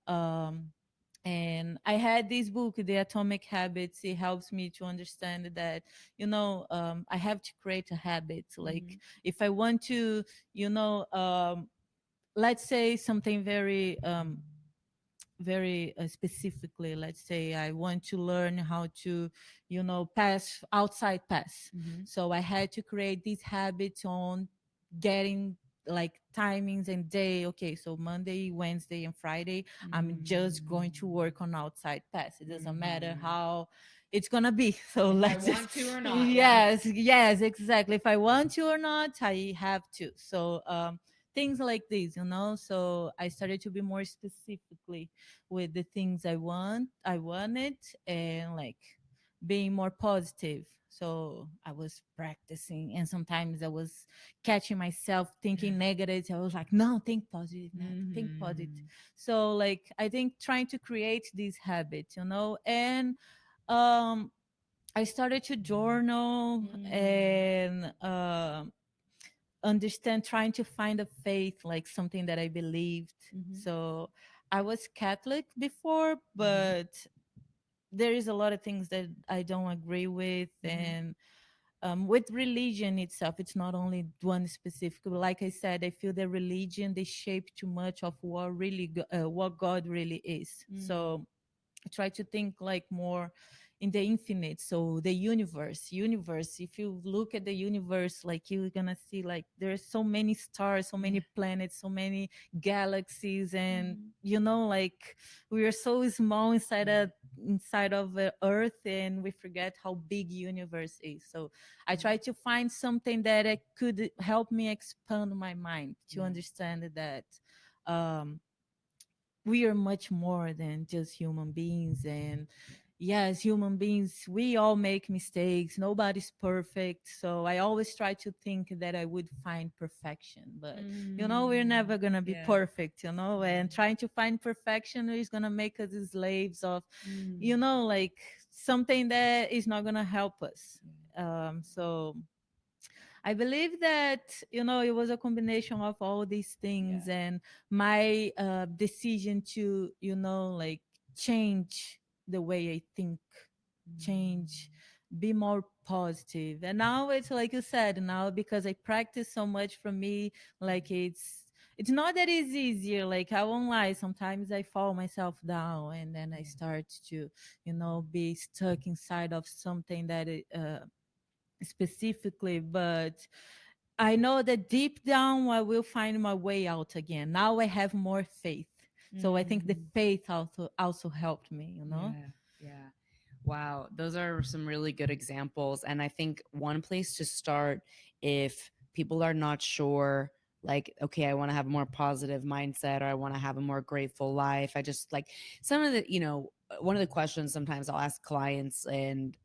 Mm. um and I had this book, The Atomic Habits. It helps me to understand that, you know, I have to create a habit. Mm-hmm. Like if I want to, you know, let's say something very specifically, let's say I want to learn how to, you know, pass outside pass. Mm-hmm. So I had to create these habits on getting like timings and day. Okay, so Monday, Wednesday, and Friday I'm just going to work on outside pass. It doesn't matter Mm-hmm. how it's gonna be. So If I let's just want to or not. Yeah. yes, exactly. If I want to or not, I have to. So things like this, you know. So I started to be more specifically with the things I wanted, and like being more positive. So I was practicing, and sometimes I was catching myself thinking negative. I was like, no, think positive, Nat, think positive. Mm-hmm. So like I think trying to create this habit, you know. And um I started to journal, Mm. and understand, trying to find a faith, like something that I believed. Mm-hmm. So I was Catholic before, Mm-hmm. but there is a lot of things that I don't agree with. Mm-hmm. And with religion itself, it's not only one specific. Like I said, I feel that religion, they shape too much of what really what God really is. Mm. So I try to think like more in the infinite. So the universe, if you look at the universe, like you're gonna see like there's so many stars, so Yeah. many planets, so many galaxies. And Mm-hmm. you know, like we are so small Yeah. inside of the earth, and we forget how big universe is. So I Yeah. try to find something that it could help me expand my mind to Yeah. understand that um we are much more than just human beings. And yes, human beings, we all make mistakes, nobody's perfect. So I always try to think that I would find perfection, but you know, we're Mm. never going to be Yeah. perfect, you know. Yeah. And trying to find perfection is going to make us slaves of, you Mm. know, like something that is not going to help us. Yeah. So I believe that, you know, it was a combination of all these Yeah. things, and my decision to, you know, like change the way I think, change, Mm. be more positive. And now it's like you said, now because I practice so much, for me, like it's not that it's easier. Like, I won't lie, sometimes I fall myself down, and then I start to, be stuck inside of something that specifically. But I know that deep down I will find my way out again. Now I have more faith. So I think the Mm. faith also helped me. Yeah, yeah. Wow, those are some really good examples. And I think one place to start, if people are not sure, like, okay, I want to have a more positive mindset, or I want to have a more grateful life. I just like some of the, one of the questions sometimes I'll ask clients, and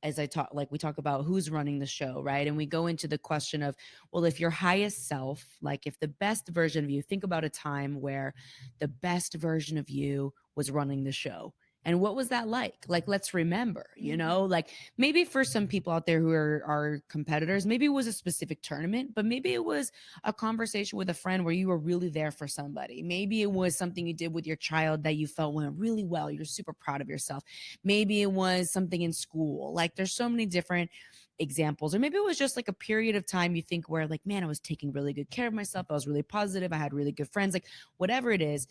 as I talk, like we talk about who's running the show, right? And we go into the question of, well, if your highest self, like if the best version of you, think about a time where the best version of you was running the show. And what was that like? Like, let's remember, like maybe for some people out there who are competitors, maybe it was a specific tournament, but maybe it was a conversation with a friend where you were really there for somebody. Maybe it was something you did with your child that you felt went really well. You're super proud of yourself. Maybe it was something in school. Like, there's so many different examples. Or maybe it was just like a period of time you think where, like, man, I was taking really good care of myself. I was really positive. I had really good friends. Like, whatever it is,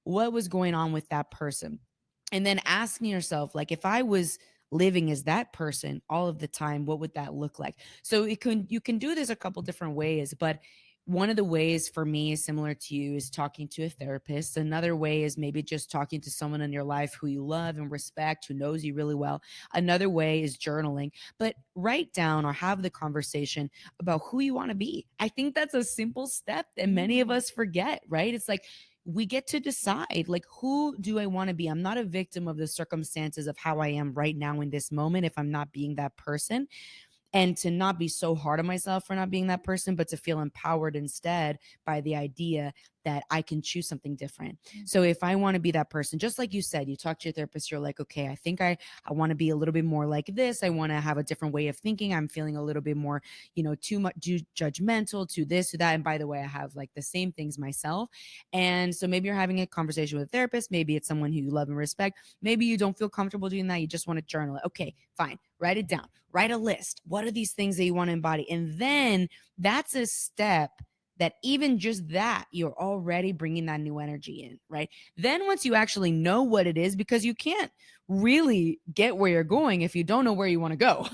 what was going on with that person? And then asking yourself, like, if I was living as that person all of the time, what would that look like? So you can do this a couple different ways, but one of the ways for me is similar to you, is talking to a therapist. Another way is maybe just talking to someone in your life who you love and respect, who knows you really well. Another way is journaling. But write down or have the conversation about who you want to be. I think that's a simple step that many of us forget, right? It's like, we get to decide, like, who do I want to be? I'm not a victim of the circumstances of how I am right now in this moment if I'm not being that person. And to not be so hard on myself for not being that person, but to feel empowered instead by the idea that I can choose something different. So if I want to be that person, just like you said, you talk to your therapist, you're like, okay, I think I want to be a little bit more like this. I want to have a different way of thinking. I'm feeling a little bit more, too much judgmental to this, to that. And by the way, I have like the same things myself. And so maybe you're having a conversation with a therapist. Maybe it's someone who you love and respect. Maybe you don't feel comfortable doing that. You just want to journal it. Okay, fine. Write it down. Write a list. What are these things that you want to embody? And then that's a step that, even just that, you're already bringing that new energy in, right? Then once you actually know what it is, because you can't really get where you're going if you don't know where you want to go.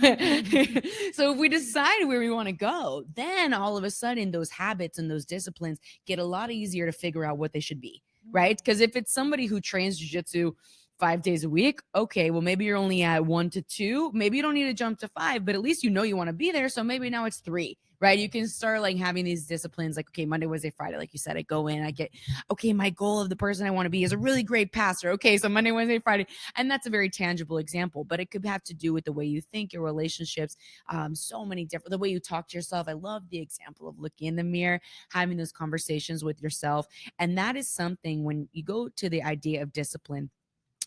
So if we decide where we want to go, then all of a sudden those habits and those disciplines get a lot easier to figure out what they should be, right? Because if it's somebody who trains jiu-jitsu 5 days a week, okay, well, maybe you're only at 1 to 2. Maybe you don't need to jump to 5, but at least you want to be there. So maybe now it's 3, right? You can start like having these disciplines, like, okay, Monday, Wednesday, Friday, like you said, I go in, I get, okay, my goal of the person I want to be is a really great passer. Okay, so Monday, Wednesday, Friday. And that's a very tangible example, but it could have to do with the way you think, your relationships, so many different, the way you talk to yourself. I love the example of looking in the mirror, having those conversations with yourself. And that is something, when you go to the idea of discipline,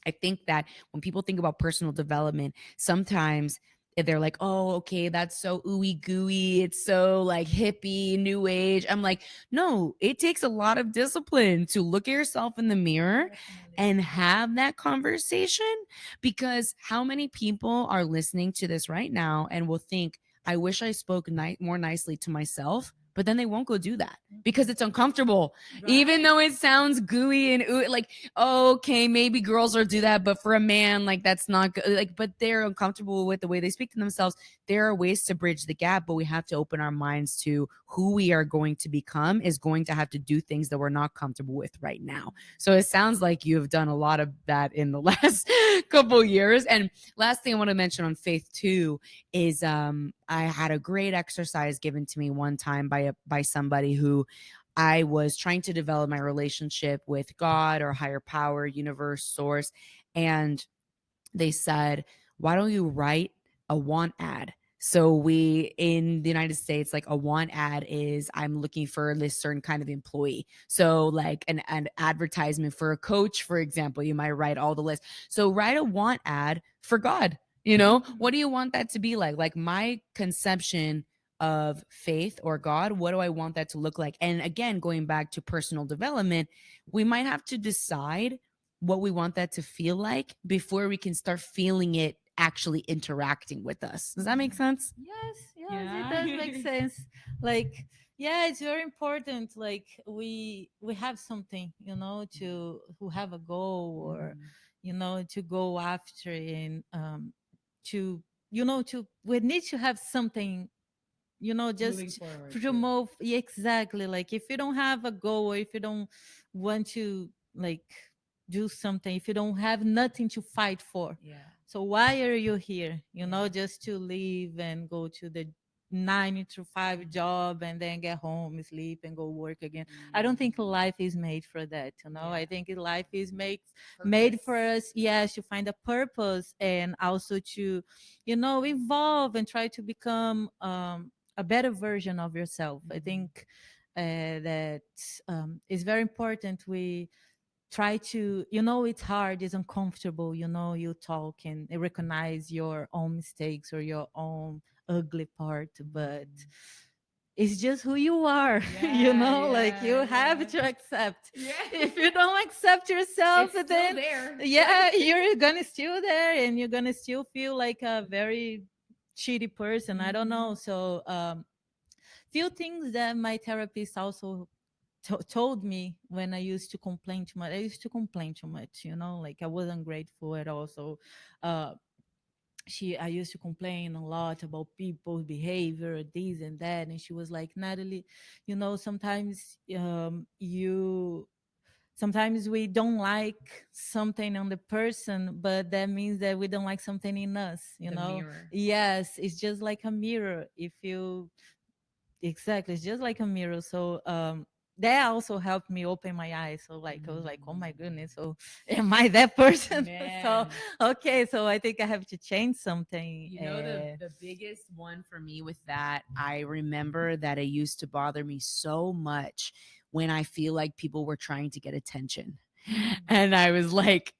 I think that when people think about personal development, sometimes they're like, oh, okay, that's so ooey gooey. It's so like hippie, new age. I'm like, no, it takes a lot of discipline to look at yourself in the mirror and have that conversation. Because how many people are listening to this right now and will think, I wish I spoke more nicely to myself, but then they won't go do that because it's uncomfortable. Right. Even though it sounds gooey and like, okay, maybe girls will do that, but for a man, like, that's not good. Like, but they're uncomfortable with the way they speak to themselves. There are ways to bridge the gap, but we have to open our minds to who we are going to become is going to have to do things that we're not comfortable with right now. So it sounds like you have done a lot of that in the last couple years. And last thing I want to mention on faith too is I had a great exercise given to me one time by somebody who I was trying to develop my relationship with God or higher power, universe, source. And they said, why don't you write a want ad? So we, in the United States, like, a want ad is, I'm looking for this certain kind of employee. So like an advertisement for a coach, for example, you might write all the list. So write a want ad for God. What do you want that to be like? Like, my conception of faith or God, what do I want that to look like? And again, going back to personal development, we might have to decide what we want that to feel like before we can start feeling it actually interacting with us. Does that make sense? Yes, yes, it Yeah. does make sense. Like, Yeah, it's very important. Like we have something, to who have a goal, or Mhm. to go after, and to to we need to have something, Moving just forward to too. move. Yeah, exactly. Like if you don't have a goal, or if you don't want to, like, do something, if you don't have nothing to fight for, Yeah. so why are you here? Yeah. Just to live and go to the 9 to 5 job, and then get home, sleep, and go work again. I don't think Mm. life is made for that. I Yeah. think life is made for Purpose. us, yes, to find a purpose, and also to evolve and try to become a better version of yourself. I Mhm. think that it's very important. We try to, it's hard, it's uncomfortable, you talk and recognize your own mistakes or your own ugly part, but Mhm. it's just who you are. Yeah, Like you yeah, have yeah. to accept. Yeah. If you don't accept yourself, It's still then there. yeah, you're gonna still there, and you're gonna still feel like a very shitty person. I don't know. Mhm. So few things that my therapist also told me when I used to complain too much. I used to complain too much, like I wasn't grateful at all. So uh I used to complain a lot about people's behavior, this and that, and she was like, Natalie, sometimes sometimes we don't like something on the person, but that means that we don't like something in us. The mirror. Yes, it's just like a mirror. If you Exactly, it's just like a mirror. So that also helped me open my eyes. So like I was like, oh my Mm. goodness, so am I that person? So Man. okay, so I think I have to change something. You know, the biggest one for me with that, I remember that it used to bother me so much when I feel like people were trying to get attention. And I was like,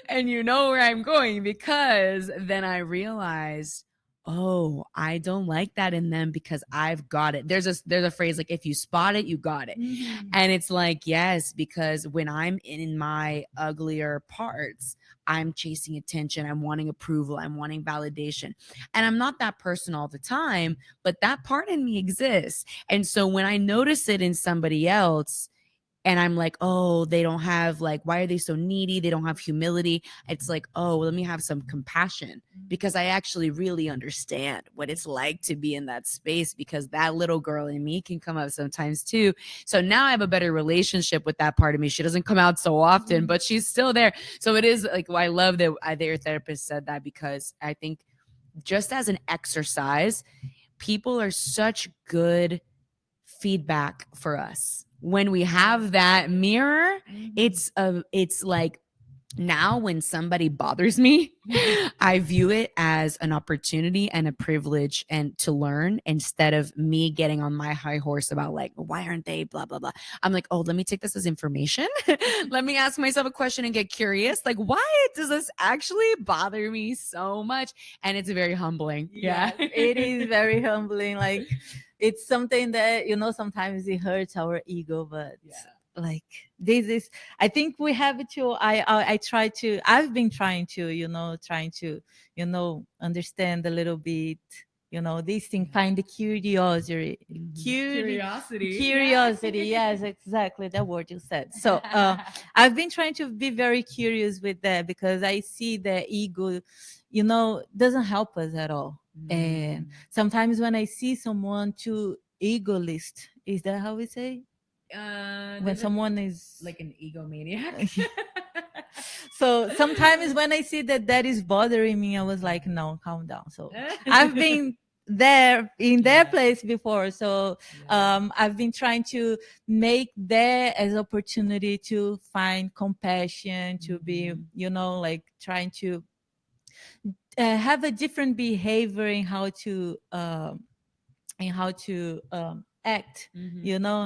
and you know where I'm going, because then I realized, oh, I don't like that in them because I've got it. There's a phrase like, if you spot it, you got it. Mhm. And it's like, yes, because when I'm in my uglier parts, I'm chasing attention, I'm wanting approval, I'm wanting validation. And I'm not that person all the time, but that part in me exists. And so when I notice it in somebody else, and I'm like, oh, they don't have, like, why are they so needy? They don't have humility. It's like, oh, let me have some compassion, because I actually really understand what it's like to be in that space, because that little girl in me can come up sometimes too. So now I have a better relationship with that part of me. She doesn't come out so often, but she's still there. So it is like, I love that their therapist said that, because I think just as an exercise, people are such good feedback for us. When we have that mirror, it's like, now when somebody bothers me, I view it as an opportunity and a privilege, and to learn, instead of me getting on my high horse about, like, why aren't they blah blah blah. I'm like, oh, let me take this as information. Let me ask myself a question and get curious, like, why does this actually bother me so much? And it's very humbling. Yeah. Yes, it is very humbling. Like it's something that sometimes it hurts our ego, but Yeah. like this is, I think we have to. I try to. I've been trying to, understand a little bit. This thing, Yeah. find the curiosity, Curiosity. curiosity. Yes, exactly that word you said. So I've been trying to be very curious with that, because I see that ego, doesn't help us at all. And sometimes when I see someone too egoist, is that how we say? When someone is Like an egomaniac. so sometimes when I see that that is bothering me, I was like, no, calm down. So I've been there in their Yeah. place before. So I've been trying to make there as opportunity to find compassion, to be, like trying to have a different behavior in how to act,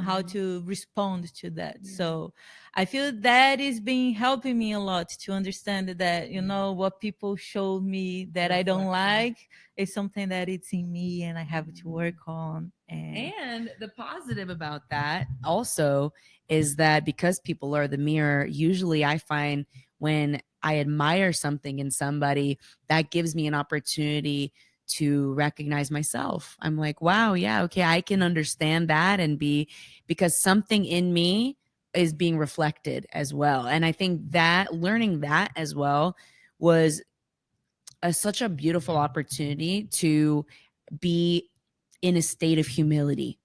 how to respond to that. Yeah. So I feel that is being helping me a lot to understand that what people show me that I don't Reflection. like is something that it's in me, and I have to work on. And the positive about that also is that, because people are the mirror, usually I find when I admire something in somebody, that gives me an opportunity to recognize myself. I'm like, wow, yeah, okay, I can understand that and because something in me is being reflected as well. And I think that learning that as well was such a beautiful opportunity to be in a state of humility,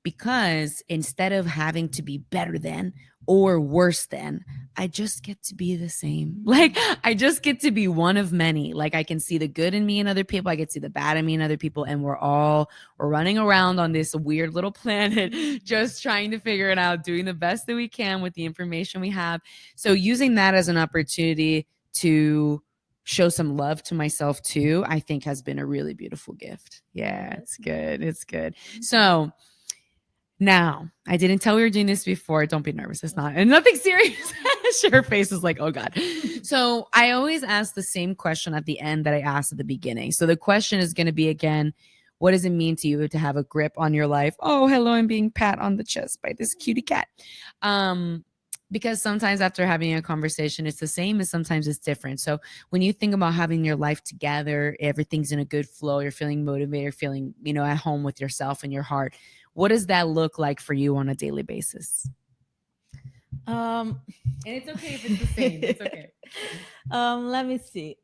because instead of having to be better than or worse than, I just get to be the same. Like, I just get to be one of many. Like, I can see the good in me and other people, I can see the bad in me and other people, and we're running around on this weird little planet just trying to figure it out, doing the best that we can with the information we have. So using that as an opportunity to show some love to myself too, I think has been a really beautiful gift. Yeah, it's good. It's good. So now, I didn't tell we were doing this before. Don't be nervous. It's not, and nothing serious. Her face is like, oh God. So I always ask the same question at the end that I asked at the beginning. So the question is going to be again, what does it mean to you to have a grip on your life? Oh, hello, I'm being pat on the chest by this cutie cat. Because sometimes after having a conversation, it's the same, and sometimes it's different. So when you think about having your life together, everything's in a good flow, you're feeling motivated, feeling, at home with yourself and your heart. What does that look like for you on a daily basis? And it's okay if it's the same. It's okay. Let me see.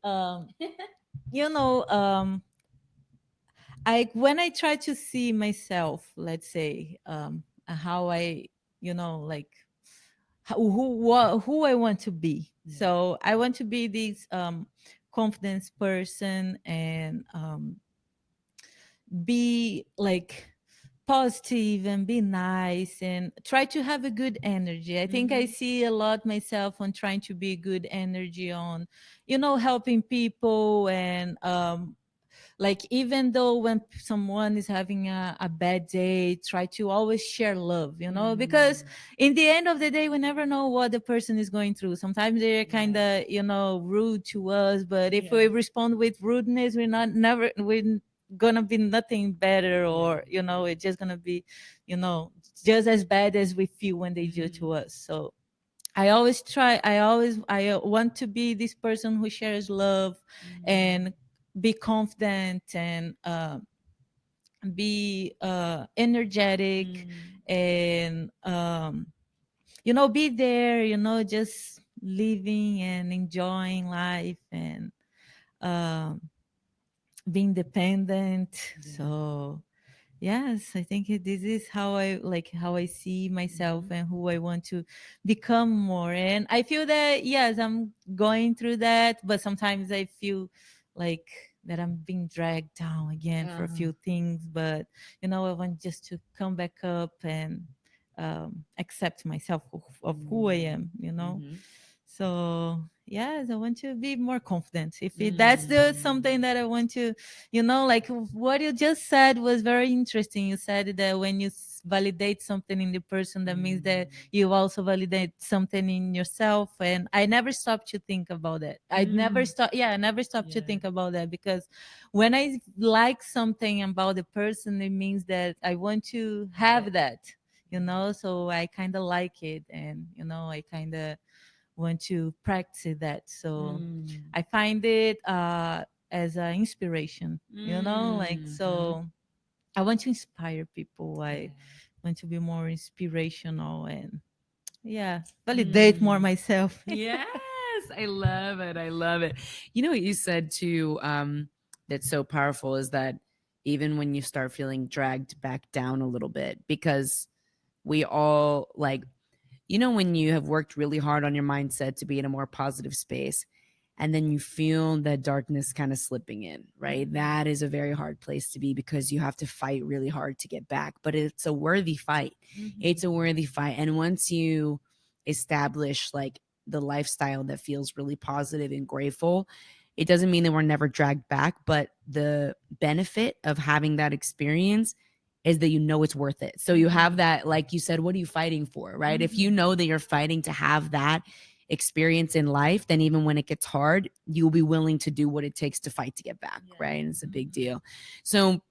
When I try to see myself, let's say, how I, like who I want to be. So I want to be this confidence person, and be like positive and be nice and try to have a good energy. I think I see a lot myself on trying to be good energy on, helping people, and like, even though when someone is having a bad day, try to always share love, because in the end of the day, we never know what the person is going through. Sometimes they're kind of, rude to us, but if we respond with rudeness, we're gonna be nothing better, or it's just gonna be, just as bad as we feel when they do to us. So I want to be this person who shares love, and be confident, and be energetic, and be there, just living and enjoying life, and being independent. So yes, I think this is how I see myself, and who I want to become more. And I feel that, yes, I'm going through that, but sometimes I feel like that I'm being dragged down again for a few things. But I want just to come back up, and accept myself of who I am. So yes, I want to be more confident. That's something that I want to, like what you just said was very interesting. You said that when you validate something in the person, that means that you also validate something in yourself. And I never stopped to think about that. I never stopped to think about that, because when I like something about the person, it means that I want to have that, so I kind of like it, and I kind of want to practice that. So I find it as an inspiration, like, so I want to inspire people. I want to be more inspirational, and validate more myself. Yes, I love it. I love it. You know what you said too, that's so powerful, is that even when you start feeling dragged back down a little bit, because we all like, when you have worked really hard on your mindset to be in a more positive space, and then you feel that darkness kind of slipping in, right? That is a very hard place to be, because you have to fight really hard to get back. But it's a worthy fight. It's a worthy fight. And once you establish like the lifestyle that feels really positive and grateful, it doesn't mean that we're never dragged back, but the benefit of having that experience is that it's worth it. So you have that, like you said, what are you fighting for, right? If you know that you're fighting to have that experience in life, then even when it gets hard, you'll be willing to do what it takes to fight to get back, right? And it's a big deal. So,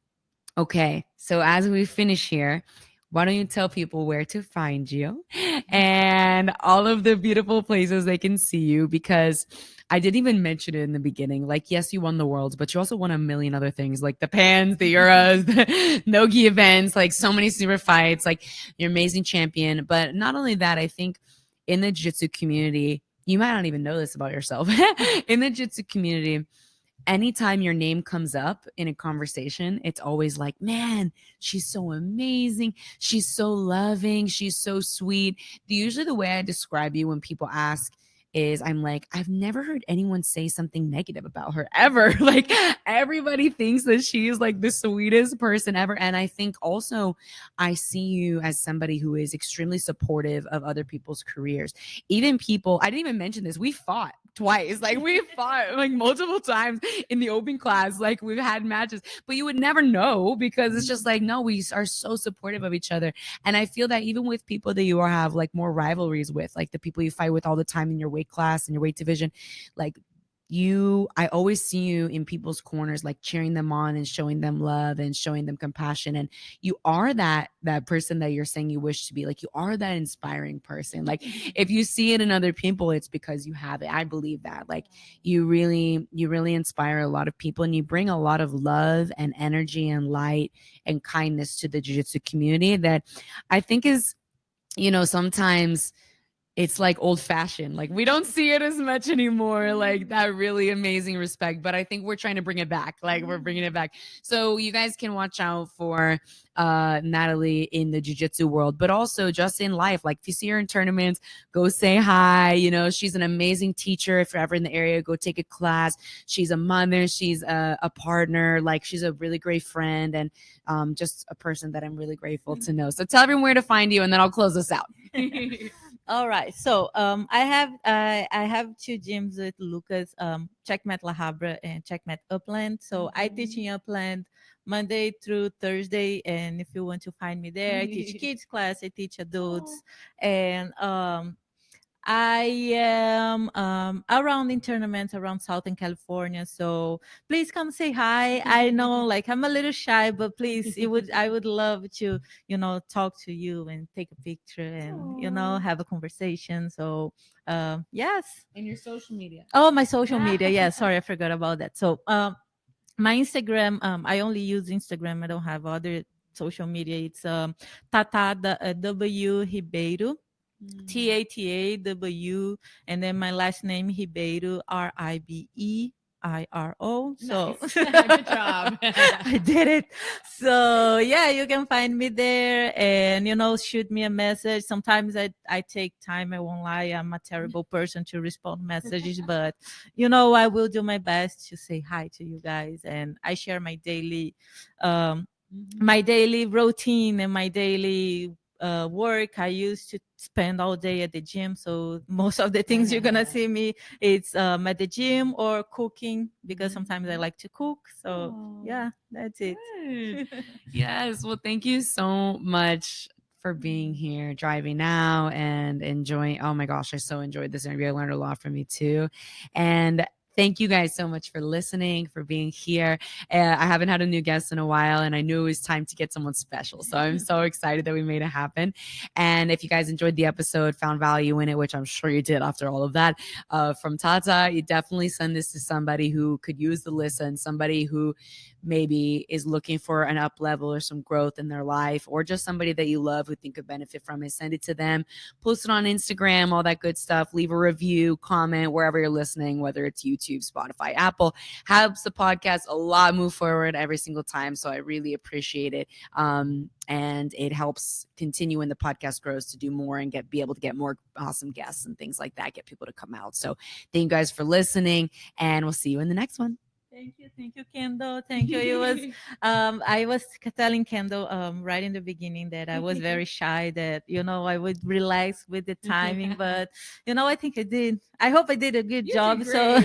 okay. So as we finish here, why don't you tell people where to find you and all of the beautiful places they can see you? Because I didn't even mention it in the beginning. Like, yes, you won the worlds, but you also won a million other things, like the pans, the euros, the nogi events, like so many super fights. Like, you're an amazing champion. But not only that, I think in the jiu-jitsu community, you might not even know this about yourself. In the jiu-jitsu community, anytime your name comes up in a conversation, it's always like, man, she's so amazing. She's so loving. She's so sweet. Usually, the way I describe you when people ask is I'm like, I've never heard anyone say something negative about her ever. Like, everybody thinks that she is like the sweetest person ever. And I think also I see you as somebody who is extremely supportive of other people's careers. Even people, I didn't even mention this, we fought twice. Like, we fought like multiple times in the open class. Like, we've had matches, but you would never know because it's just like, no, we are so supportive of each other. And I feel that even with people that you have like more rivalries with, like the people you fight with all the time in your weight class and your weight division, like I always see you in people's corners, like cheering them on and showing them love and showing them compassion. And you are that person that you're saying you wish to be. Like, you are that inspiring person. Like, if you see it in other people, it's because you have it. I believe that. Like, you really inspire a lot of people, and you bring a lot of love and energy and light and kindness to the jiu-jitsu community that I think is, sometimes it's like old fashioned. Like, we don't see it as much anymore, like that really amazing respect. But I think we're trying to bring it back. Like, we're bringing it back. So you guys can watch out for Nathalie in the jiu-jitsu world, but also just in life. Like, if you see her in tournaments, go say hi. She's an amazing teacher. If you're ever in the area, go take a class. She's a mother. She's a partner. Like, she's a really great friend, and just a person that I'm really grateful to know. So tell everyone where to find you, and then I'll close this out. All right. So I have two gyms with Lucas, Checkmate La Habra and Checkmate Upland. So I teach in Upland Monday through Thursday, and if you want to find me there, I teach kids class, I teach adults, and I am around in tournaments around Southern California. So please come say hi. I know, like, I'm a little shy, but please, I would love to, talk to you and take a picture and, have a conversation. So yes. And your social media. Oh, my social media. Yeah, sorry, I forgot about that. So my Instagram, I only use Instagram. I don't have other social media. It's Tata W Ribeiro. TATAW, and then my last name Ribeiro, RIBEIRO. So nice. Good job. I did it. So yeah, you can find me there, and shoot me a message. Sometimes I take time. I won't lie. I'm a terrible person to respond messages, but I will do my best to say hi to you guys, and I share my daily routine and my daily work. I used to spend all day at the gym, so most of the things you're gonna see me, it's at the gym or cooking, because sometimes I like to cook. So yeah, that's it. Yes. Well, thank you so much for being here, driving now, and enjoying. Oh my gosh, I so enjoyed this interview. I learned a lot from you too. And thank you guys so much for listening, for being here. I haven't had a new guest in a while, and I knew it was time to get someone special. So I'm so excited that we made it happen. And if you guys enjoyed the episode, found value in it, which I'm sure you did after all of that, from Tata, you definitely send this to somebody who could use the listen, somebody who maybe is looking for an up level or some growth in their life, or just somebody that you love who think could benefit from it. Send it to them, post it on Instagram, all that good stuff. Leave a review, comment wherever you're listening, whether it's YouTube, Spotify, Apple. Helps the podcast a lot move forward every single time. So I really appreciate it. And it helps continue when the podcast grows to do more and be able to get more awesome guests and things like that, get people to come out. So thank you guys for listening, and we'll see you in the next one. Thank you, Kendall. Thank you. It was I was telling Kendall right in the beginning that I was very shy, that I would relax with the timing, but I think I did. I hope I did a good job. So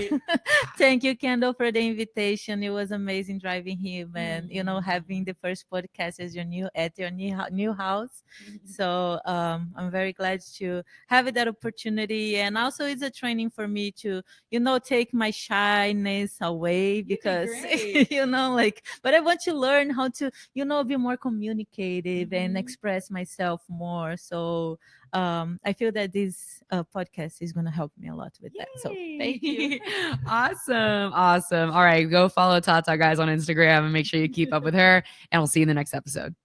thank you, Kendall, for the invitation. It was amazing driving here, and having the first podcast as your new house. So I'm very glad to have that opportunity, and also it's a training for me to take my shyness away great because you know, like, but I want to learn how to, you know, be more communicative and express myself more. So I feel that this podcast is going to help me a lot with that. So thank you. Awesome. All right, go follow Tata, guys, on Instagram and make sure you keep up with her, and we'll see you in the next episode.